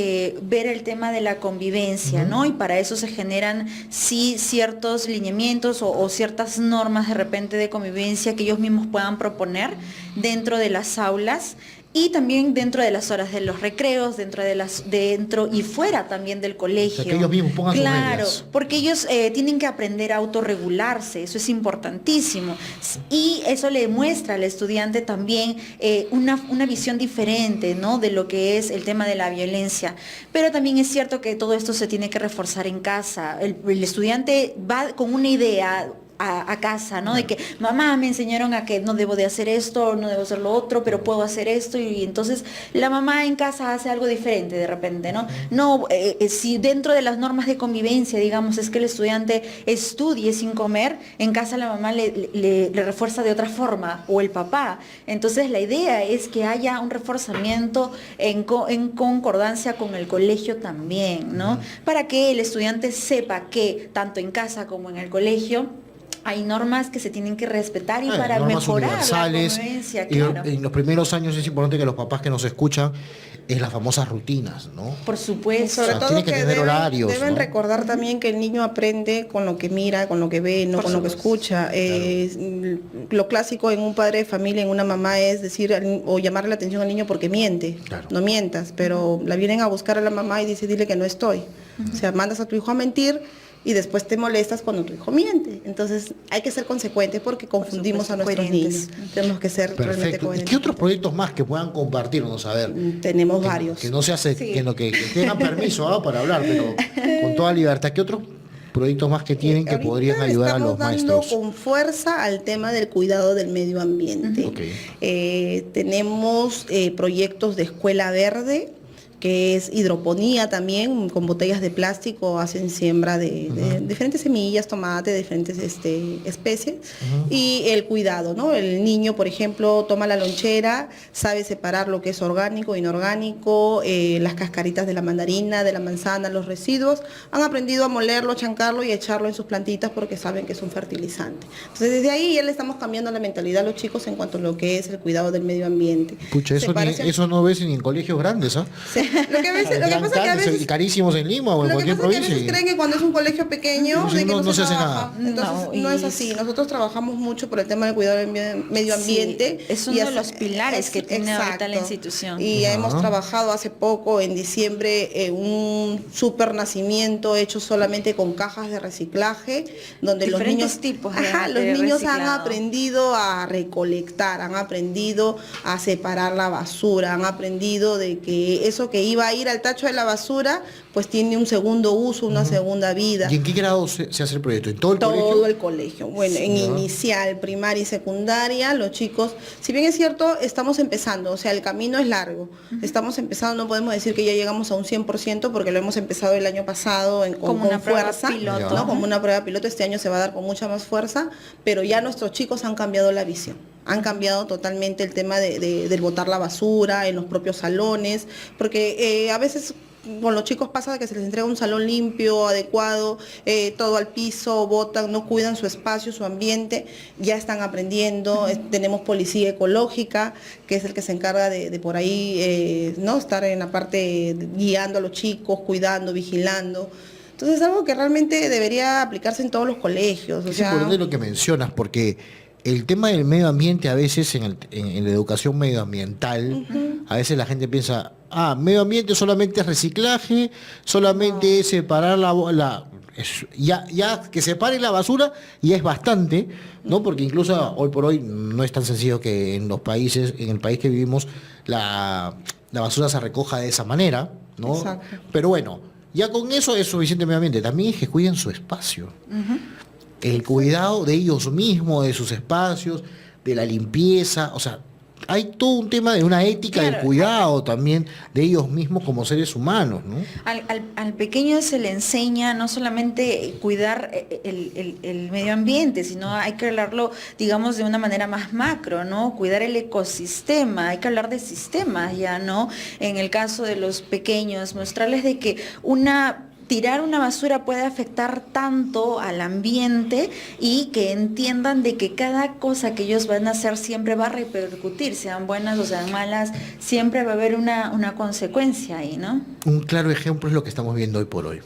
ver el tema de la convivencia, ¿no? Y para eso se generan sí ciertos lineamientos o ciertas normas de repente de convivencia que ellos mismos puedan proponer dentro de las aulas, y también dentro de las horas de los recreos, dentro y fuera también del colegio. O sea, que ellos mismos pongan sus reglas. Porque ellos tienen que aprender a autorregularse, eso es importantísimo. Y eso le muestra al estudiante también una visión diferente, ¿no?, de lo que es el tema de la violencia. Pero también es cierto que todo esto se tiene que reforzar en casa. El estudiante va con una idea a casa, ¿no? De que mamá me enseñaron a que no debo de hacer esto, no debo hacer lo otro, pero puedo hacer esto, y entonces la mamá en casa hace algo diferente de repente, ¿no? No, si dentro de las normas de convivencia, digamos, es que el estudiante estudie sin comer, en casa la mamá le refuerza de otra forma, o el papá. Entonces la idea es que haya un reforzamiento en concordancia con el colegio también, ¿no? Para que el estudiante sepa que tanto en casa como en el colegio hay normas que se tienen que respetar y para mejorar universales, la convivencia, claro. En los primeros años es importante que los papás que nos escuchan es las famosas rutinas, ¿no? Por supuesto. Sobre todo tienen que tener horarios, deben ¿no? recordar también que el niño aprende con lo que mira, con lo que ve, no con lo que escucha. Lo clásico en un padre de familia, en una mamá, es decir o llamarle la atención al niño porque miente. Claro. No mientas, pero la vienen a buscar a la mamá y dice, dile que no estoy. O sea, mandas a tu hijo a mentir y después te molestas cuando tu hijo miente. Entonces hay que ser consecuentes porque confundimos a nuestros niños. Tenemos que ser realmente Perfecto. ¿Y coherentes. qué otros proyectos más que puedan compartirnos? A ver. Tenemos varios. Que no se hace, que tengan permiso para hablar, pero con toda libertad. ¿Qué otros proyectos más que tienen que Ahorita podrían ayudar a los estamos dando maestros? con fuerza al tema del cuidado del medio ambiente. Tenemos proyectos de escuela verde, que es hidroponía también, con botellas de plástico hacen siembra de diferentes semillas, tomate, diferentes especies, y el cuidado, ¿no? El niño, por ejemplo, toma la lonchera, sabe separar lo que es orgánico, inorgánico, las cascaritas de la mandarina, de la manzana, los residuos, han aprendido a molerlo, chancarlo y echarlo en sus plantitas porque saben que es un fertilizante. Entonces desde ahí ya le estamos cambiando la mentalidad a los chicos en cuanto a lo que es el cuidado del medio ambiente. Pucha, eso no ves ni en colegios grandes, ¿ah? Lo que pasa es que a veces carísimos en Lima o en cualquier provincia. A veces creen que cuando es un colegio pequeño Sí, de que no no se se hace trabaja. nada. Entonces no es así. Nosotros trabajamos mucho por el tema del cuidado del medio ambiente. Sí, es uno de los pilares que tiene ahorita la institución. Y hemos trabajado hace poco, en diciembre, un super nacimiento hecho solamente con cajas de reciclaje, donde los niños los niños han aprendido a recolectar, han aprendido a separar la basura, han aprendido de que eso que iba a ir al tacho de la basura, pues tiene un segundo uso, una segunda vida. ¿Y en qué grado se hace el proyecto? ¿En todo el colegio? Todo el colegio. Bueno, en inicial, primaria y secundaria, los chicos, si bien es cierto, estamos empezando, o sea, el camino es largo. Estamos empezando, no podemos decir que ya llegamos a un 100% porque lo hemos empezado el año pasado con una fuerza, prueba piloto, ¿no? Como una prueba piloto. Este año se va a dar con mucha más fuerza, pero ya nuestros chicos han cambiado la visión. Han cambiado totalmente el tema del botar la basura en los propios salones, porque a veces con los chicos pasa que se les entrega un salón limpio, adecuado, todo al piso, botan, no cuidan su espacio, su ambiente, ya están aprendiendo. Tenemos policía ecológica, que es el que se encarga de por ahí, ¿no? Estar en la parte guiando a los chicos, cuidando, vigilando. Entonces es algo que realmente debería aplicarse en todos los colegios. Es importante lo que mencionas, porque el tema del medio ambiente a veces en la educación medioambiental, a veces la gente piensa, medio ambiente solamente es reciclaje, solamente es separar ya que separen la basura ya es bastante, ¿no? Porque incluso hoy por hoy no es tan sencillo que en el país que vivimos, la basura se recoja de esa manera, ¿no? Exacto. Pero bueno, ya con eso es suficiente medio ambiente. También es que cuiden su espacio. El cuidado de ellos mismos, de sus espacios, de la limpieza, o sea, hay todo un tema de una ética del cuidado también de ellos mismos como seres humanos, ¿no? Al pequeño se le enseña no solamente cuidar el medio ambiente, sino hay que hablarlo, digamos, de una manera más macro, ¿no? Cuidar el ecosistema, hay que hablar de sistemas ya, ¿no? En el caso de los pequeños, mostrarles de que tirar una basura puede afectar tanto al ambiente y que entiendan de que cada cosa que ellos van a hacer siempre va a repercutir, sean buenas o sean malas, siempre va a haber una consecuencia ahí, ¿no? Un claro ejemplo es lo que estamos viendo hoy por hoy.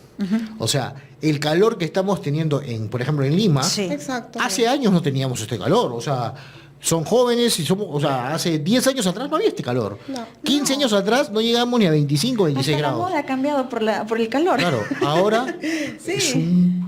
O sea, el calor que estamos teniendo, por ejemplo, en Lima, Exacto. hace años no teníamos este calor, o sea, son jóvenes y somos, o sea, hace 10 años atrás no había este calor. No. 15 años atrás no llegamos ni a 25, 26 Hasta la grados. moda ha cambiado por el calor. Claro, ahora Sí. es un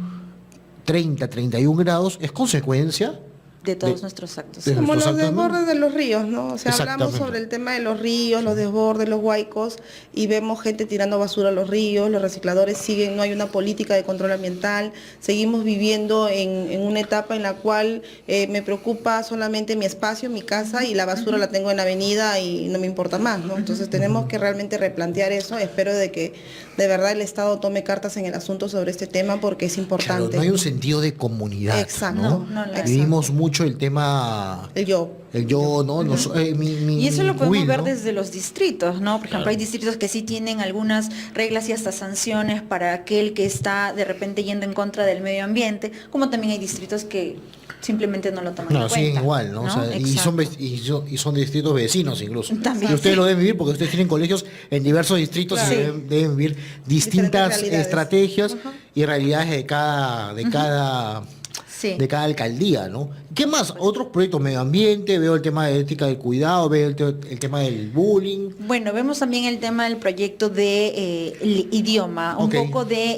30, 31 grados, es consecuencia De todos de- nuestros actos. de- Como los nuestros actos, ¿no? desbordes de los ríos, ¿no? O sea, hablamos Exactamente. sobre el tema de los ríos, los desbordes, los huaicos, y vemos gente tirando basura a los ríos, los recicladores siguen, no hay una política de control ambiental, seguimos viviendo en una etapa en la cual me preocupa solamente mi espacio, mi casa, y la basura la tengo en la avenida y no me importa más, ¿no? Entonces tenemos que realmente replantear eso. Espero de que de verdad el Estado tome cartas en el asunto sobre este tema porque es Claro, importante. no hay un sentido de comunidad. Exacto. ¿no? No, no, Vivimos mucho el tema, El yo. el yo, ¿no? Y eso lo podemos cubil, ver ¿no? desde los distritos, ¿no? Por ejemplo, hay distritos que sí tienen algunas reglas y hasta sanciones para aquel que está de repente yendo en contra del medio ambiente, como también hay distritos que simplemente no lo toman No, en siguen cuenta. igual, ¿no? O sea, y son, Exacto. y son distritos vecinos incluso. También, Y ustedes sí. lo deben vivir porque ustedes tienen colegios en diversos distritos Claro. y deben vivir distintas realidades. estrategias y realidades de cada Sí. de cada alcaldía, ¿no? ¿Qué más? Otros proyectos, medio ambiente, veo el tema de ética del cuidado, veo el tema del bullying. Bueno, vemos también el tema del proyecto de el idioma, un Ok. poco de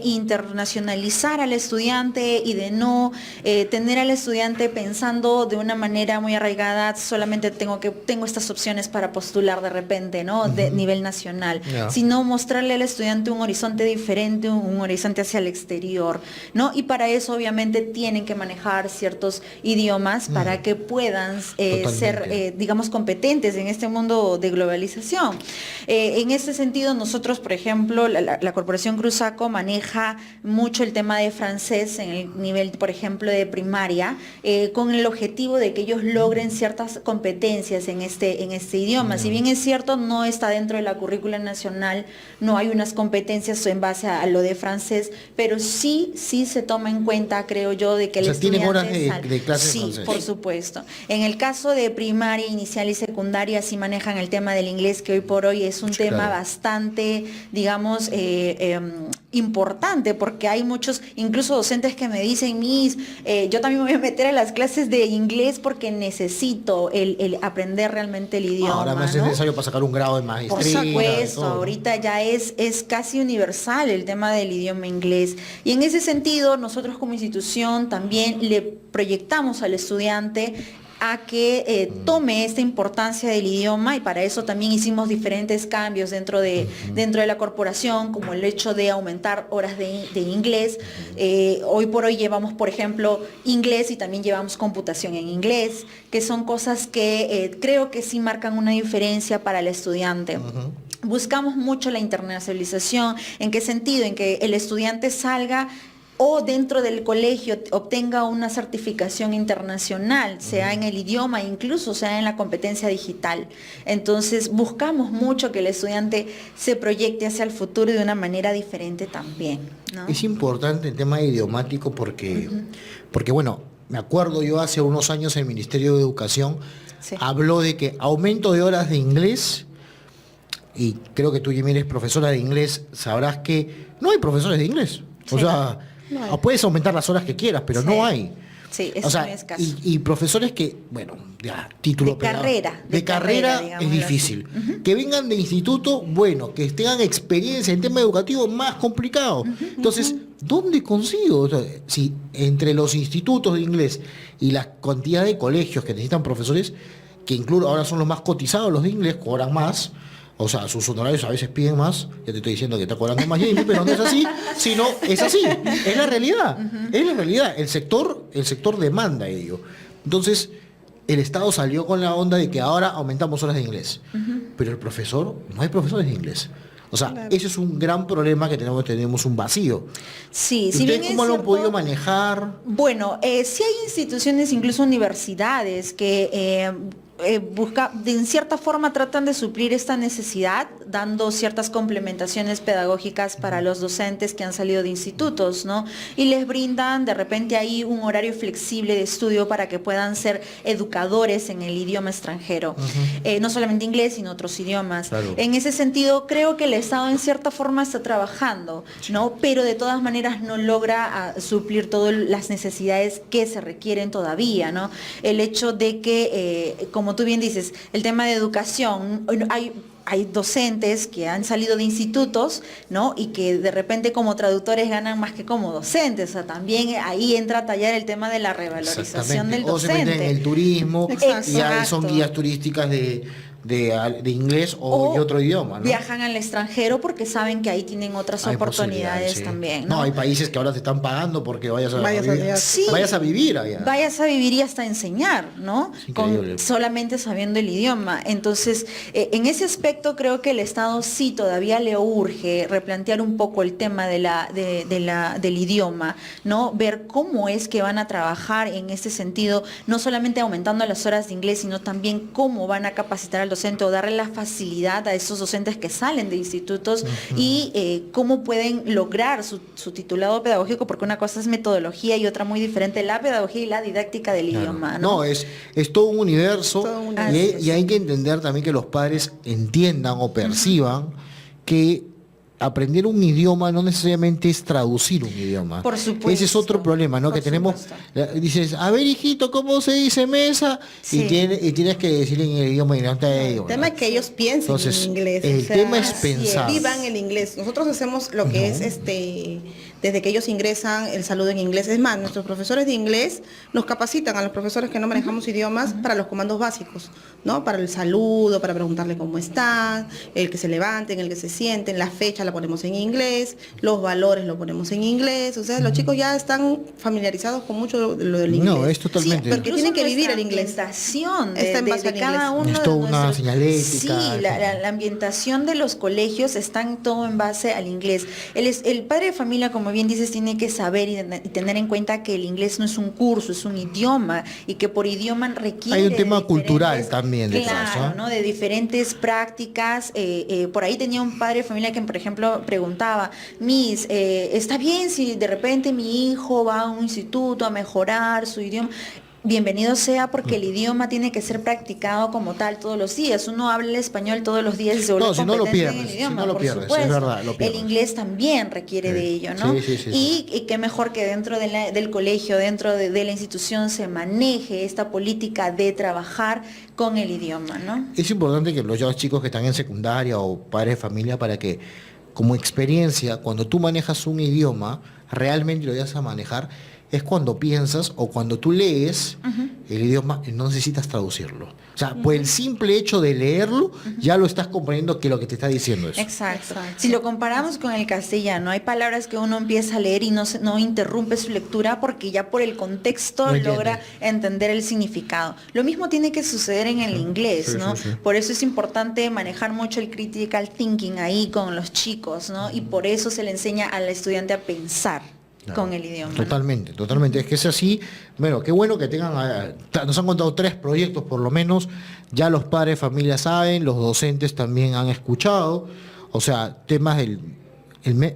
internacionalizar al estudiante y de no tener al estudiante pensando de una manera muy arraigada, solamente tengo estas opciones para postular de repente, ¿no? De nivel nacional, Ya. sino mostrarle al estudiante un horizonte diferente, un horizonte hacia el exterior, ¿no? Y para eso obviamente tienen que manejar ciertos idiomas para que puedan ser, Totalmente. digamos, competentes en este mundo de globalización. En este sentido, nosotros, por ejemplo, la Corporación Cruzaco maneja mucho el tema de francés en el nivel, por ejemplo, de primaria, con el objetivo de que ellos logren ciertas competencias en este idioma. Si bien es cierto, no está dentro de la currícula nacional, no hay unas competencias en base a lo de francés, pero sí se toma en cuenta, creo yo, de que O el sea, tienen horas estudiante de clase de sí, francés. por supuesto. En el caso de primaria, inicial y secundaria sí manejan el tema del inglés, que hoy por hoy es un Sí, tema claro. bastante, digamos, importante, porque hay muchos, incluso docentes que me dicen, Miss, yo también me voy a meter a las clases de inglés porque necesito el aprender realmente el idioma. Ahora más es ¿no? necesario para sacar un grado de Por maestría. de supuesto, todo, ¿no? ahorita ya es casi universal el tema del idioma inglés. Y en ese sentido, nosotros como institución también le proyectamos al estudiante a que tome esta importancia del idioma, y para eso también hicimos diferentes cambios dentro de la corporación, como el hecho de aumentar horas de inglés. Hoy por hoy llevamos, por ejemplo, inglés y también llevamos computación en inglés, que son cosas que creo que sí marcan una diferencia para el estudiante. Buscamos mucho la internacionalización. ¿En qué sentido? En que el estudiante salga o dentro del colegio obtenga una certificación internacional, sea en el idioma, incluso sea en la competencia digital. Entonces buscamos mucho que el estudiante se proyecte hacia el futuro de una manera diferente también, ¿no? Es importante el tema idiomático porque, bueno, me acuerdo yo hace unos años el Ministerio de Educación Sí. habló de que aumento de horas de inglés, y creo que tú, Jimmy, eres profesora de inglés, sabrás que no hay profesores de inglés. O Sí. sea, No hay. puedes aumentar las horas que quieras, pero Sí. no hay. Sí, es O sea, muy escaso. y profesores que, bueno, ya, título De pegado. carrera, De de carrera carrera, es digámoslo difícil. Que vengan de instituto, bueno, que tengan experiencia en tema educativo, más complicado. Entonces, ¿dónde consigo? O sea, si entre los institutos de inglés y la cantidad de colegios que necesitan profesores, que incluso ahora son los más cotizados los de inglés, cobran más. O sea, sus honorarios a veces piden más. Ya te estoy diciendo que está cobrando más Jamie, pero no es así, sino es así. Es la realidad. Es la realidad. El sector demanda ello. Entonces, el Estado salió con la onda de que ahora aumentamos horas de inglés. Pero el profesor, no hay profesores de inglés. O sea, Claro. ese es un gran problema que tenemos un vacío. Sí, ¿Y si ustedes bien cómo es lo han cierto, podido manejar? Bueno, sí hay instituciones, incluso universidades, que en cierta forma tratan de suplir esta necesidad, dando ciertas complementaciones pedagógicas para los docentes que han salido de institutos, ¿no? Y les brindan de repente ahí un horario flexible de estudio para que puedan ser educadores en el idioma extranjero. No solamente inglés, sino otros idiomas. Claro. En ese sentido, creo que el Estado en cierta forma está trabajando, ¿no? Pero de todas maneras no logra suplir todas las necesidades que se requieren todavía, ¿no? El hecho de que, como tú bien dices, el tema de educación, hay docentes que han salido de institutos, ¿no? Y que de repente como traductores ganan más que como docentes. O sea, también ahí entra a tallar el tema de la revalorización del O se docente. meten en el turismo, Exacto. y ahí son guías turísticas de inglés o de otro idioma, ¿no? Viajan al extranjero porque saben que ahí tienen otras Hay oportunidades posibilidades, sí. también, No, ¿no? hay países que ahora te están pagando porque vayas a Vayas vivir. allá. Sí. Vayas a vivir allá. Vayas a vivir y hasta enseñar, ¿no? Es increíble. Solamente sabiendo el idioma. Entonces, en ese aspecto creo que el Estado sí todavía le urge replantear un poco el tema del idioma, ¿no? Ver cómo es que van a trabajar en ese sentido, no solamente aumentando las horas de inglés, sino también cómo van a capacitar al docente o darle la facilidad a esos docentes que salen de institutos y cómo pueden lograr su titulado pedagógico, porque una cosa es metodología y otra muy diferente, la pedagogía y la didáctica del idioma, ¿no? No, es todo un universo, Todo un universo. y hay que entender también que los padres entiendan o perciban que aprender un idioma no necesariamente es traducir un idioma. Por supuesto. Ese es otro problema, ¿no? Por Que tenemos, supuesto. dices, a ver, hijito, ¿cómo se dice mesa? Sí. Y tienes que decir en el idioma y no te digo, El tema es que ellos piensen Entonces, en inglés. el tema es así es. pensar. Vivan el inglés. Nosotros hacemos lo que es desde que ellos ingresan el saludo en inglés. Es más, nuestros profesores de inglés nos capacitan a los profesores que no manejamos idiomas para los comandos básicos, ¿no? Para el saludo, para preguntarle cómo están, el que se levanten, el que se sienten, la fecha la ponemos en inglés, los valores lo ponemos en inglés. O sea, los chicos ya están familiarizados con mucho de lo del inglés. No, es totalmente. Sí, porque tienen que vivir el inglés. Ambientación Está en base al cada inglés. uno Es toda de una nuestros- señalética, Sí, la ambientación de los colegios están todo en base al inglés. El padre de familia, como bien dices, tiene que saber y tener en cuenta que el inglés no es un curso, es un idioma, y que por idioma requiere Hay un tema de cultural diferentes- también detrás, claro, ¿ah? ¿no? De diferentes prácticas. Por ahí tenía un padre de familia que, por ejemplo, preguntaba, Miss, ¿está bien si de repente mi hijo va a un instituto a mejorar su idioma? Bienvenido sea, porque el idioma tiene que ser practicado como tal todos los días. Uno habla el español todos los días y se vuelve No, si no lo competente en pierdes, el si idioma, no lo por pierdes, es supuesto. verdad, lo pierdes. El inglés también requiere de ello, ¿no? Sí. Y qué mejor que dentro del colegio, dentro de la institución, se maneje esta política de trabajar con el idioma, ¿no? Es importante que los chicos que están en secundaria o padres de familia, para que como experiencia, cuando tú manejas un idioma, realmente lo vayas a manejar, es cuando piensas o cuando tú lees el idioma y no necesitas traducirlo. O sea, por el simple hecho de leerlo, ya lo estás comprendiendo que lo que te está diciendo es. Exacto. Si lo comparamos con el castellano, hay palabras que uno empieza a leer y no interrumpe su lectura porque ya por el contexto No entiende. logra entender el significado. Lo mismo tiene que suceder en el inglés, sí, ¿no? sí. Por eso es importante manejar mucho el critical thinking ahí con los chicos, ¿no? Y por eso se le enseña al estudiante a pensar. Claro, con el idioma, ¿no? Totalmente. Es que es así. Bueno, qué bueno que tengan, nos han contado 3 proyectos por lo menos, ya los padres de familia saben, los docentes también han escuchado, o sea, temas el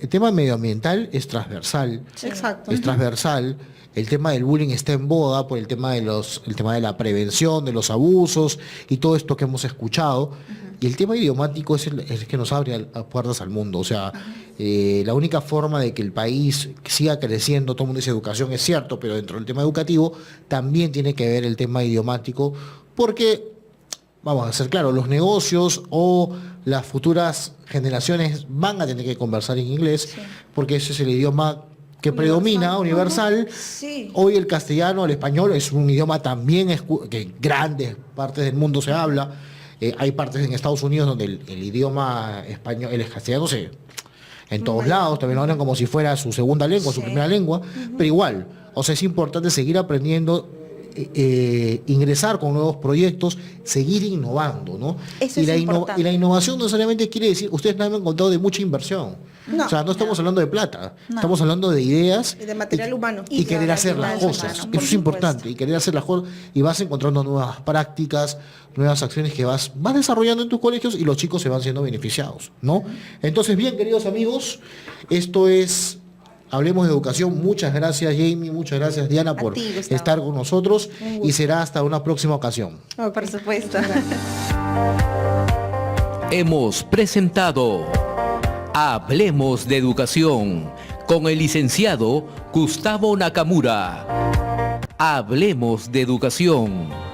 tema medioambiental es transversal. Exacto. Es transversal. El tema del bullying está en boda por el tema de la prevención, de los abusos y todo esto que hemos escuchado. Y el tema idiomático es el que nos abre puertas al mundo. O sea, la única forma de que el país siga creciendo, todo el mundo dice educación, es cierto, pero dentro del tema educativo también tiene que ver el tema idiomático, porque, vamos a ser claros, los negocios o las futuras generaciones van a tener que conversar en inglés, porque ese es el idioma que predomina, universal. Sí. Hoy el castellano, el español es un idioma también que en grandes partes del mundo se habla. Hay partes en Estados Unidos donde el idioma español, el castellano en todos lados también lo hablan como si fuera su segunda lengua, su primera lengua, pero igual, o sea, es importante seguir aprendiendo ingresar con nuevos proyectos, seguir innovando, ¿no? Eso y, es importante. y la innovación no necesariamente quiere decir, ustedes no han contado de mucha inversión. No. O sea, no estamos hablando de plata, No. estamos hablando de ideas Y de material humano. y querer de hacer las material cosas. humano, por Eso es importante, y querer hacer las cosas, y vas encontrando nuevas prácticas, nuevas acciones que vas desarrollando en tus colegios y los chicos se van siendo beneficiados, ¿no? Entonces, bien, queridos amigos, esto es Hablemos de Educación. Muchas gracias, Jamie, muchas gracias, Diana, por ti, Gustavo. estar con nosotros, Un gusto. y será hasta una próxima ocasión. Ok. Por supuesto. Hemos presentado Hablemos de Educación con el licenciado Gustavo Nakamura. Hablemos de Educación.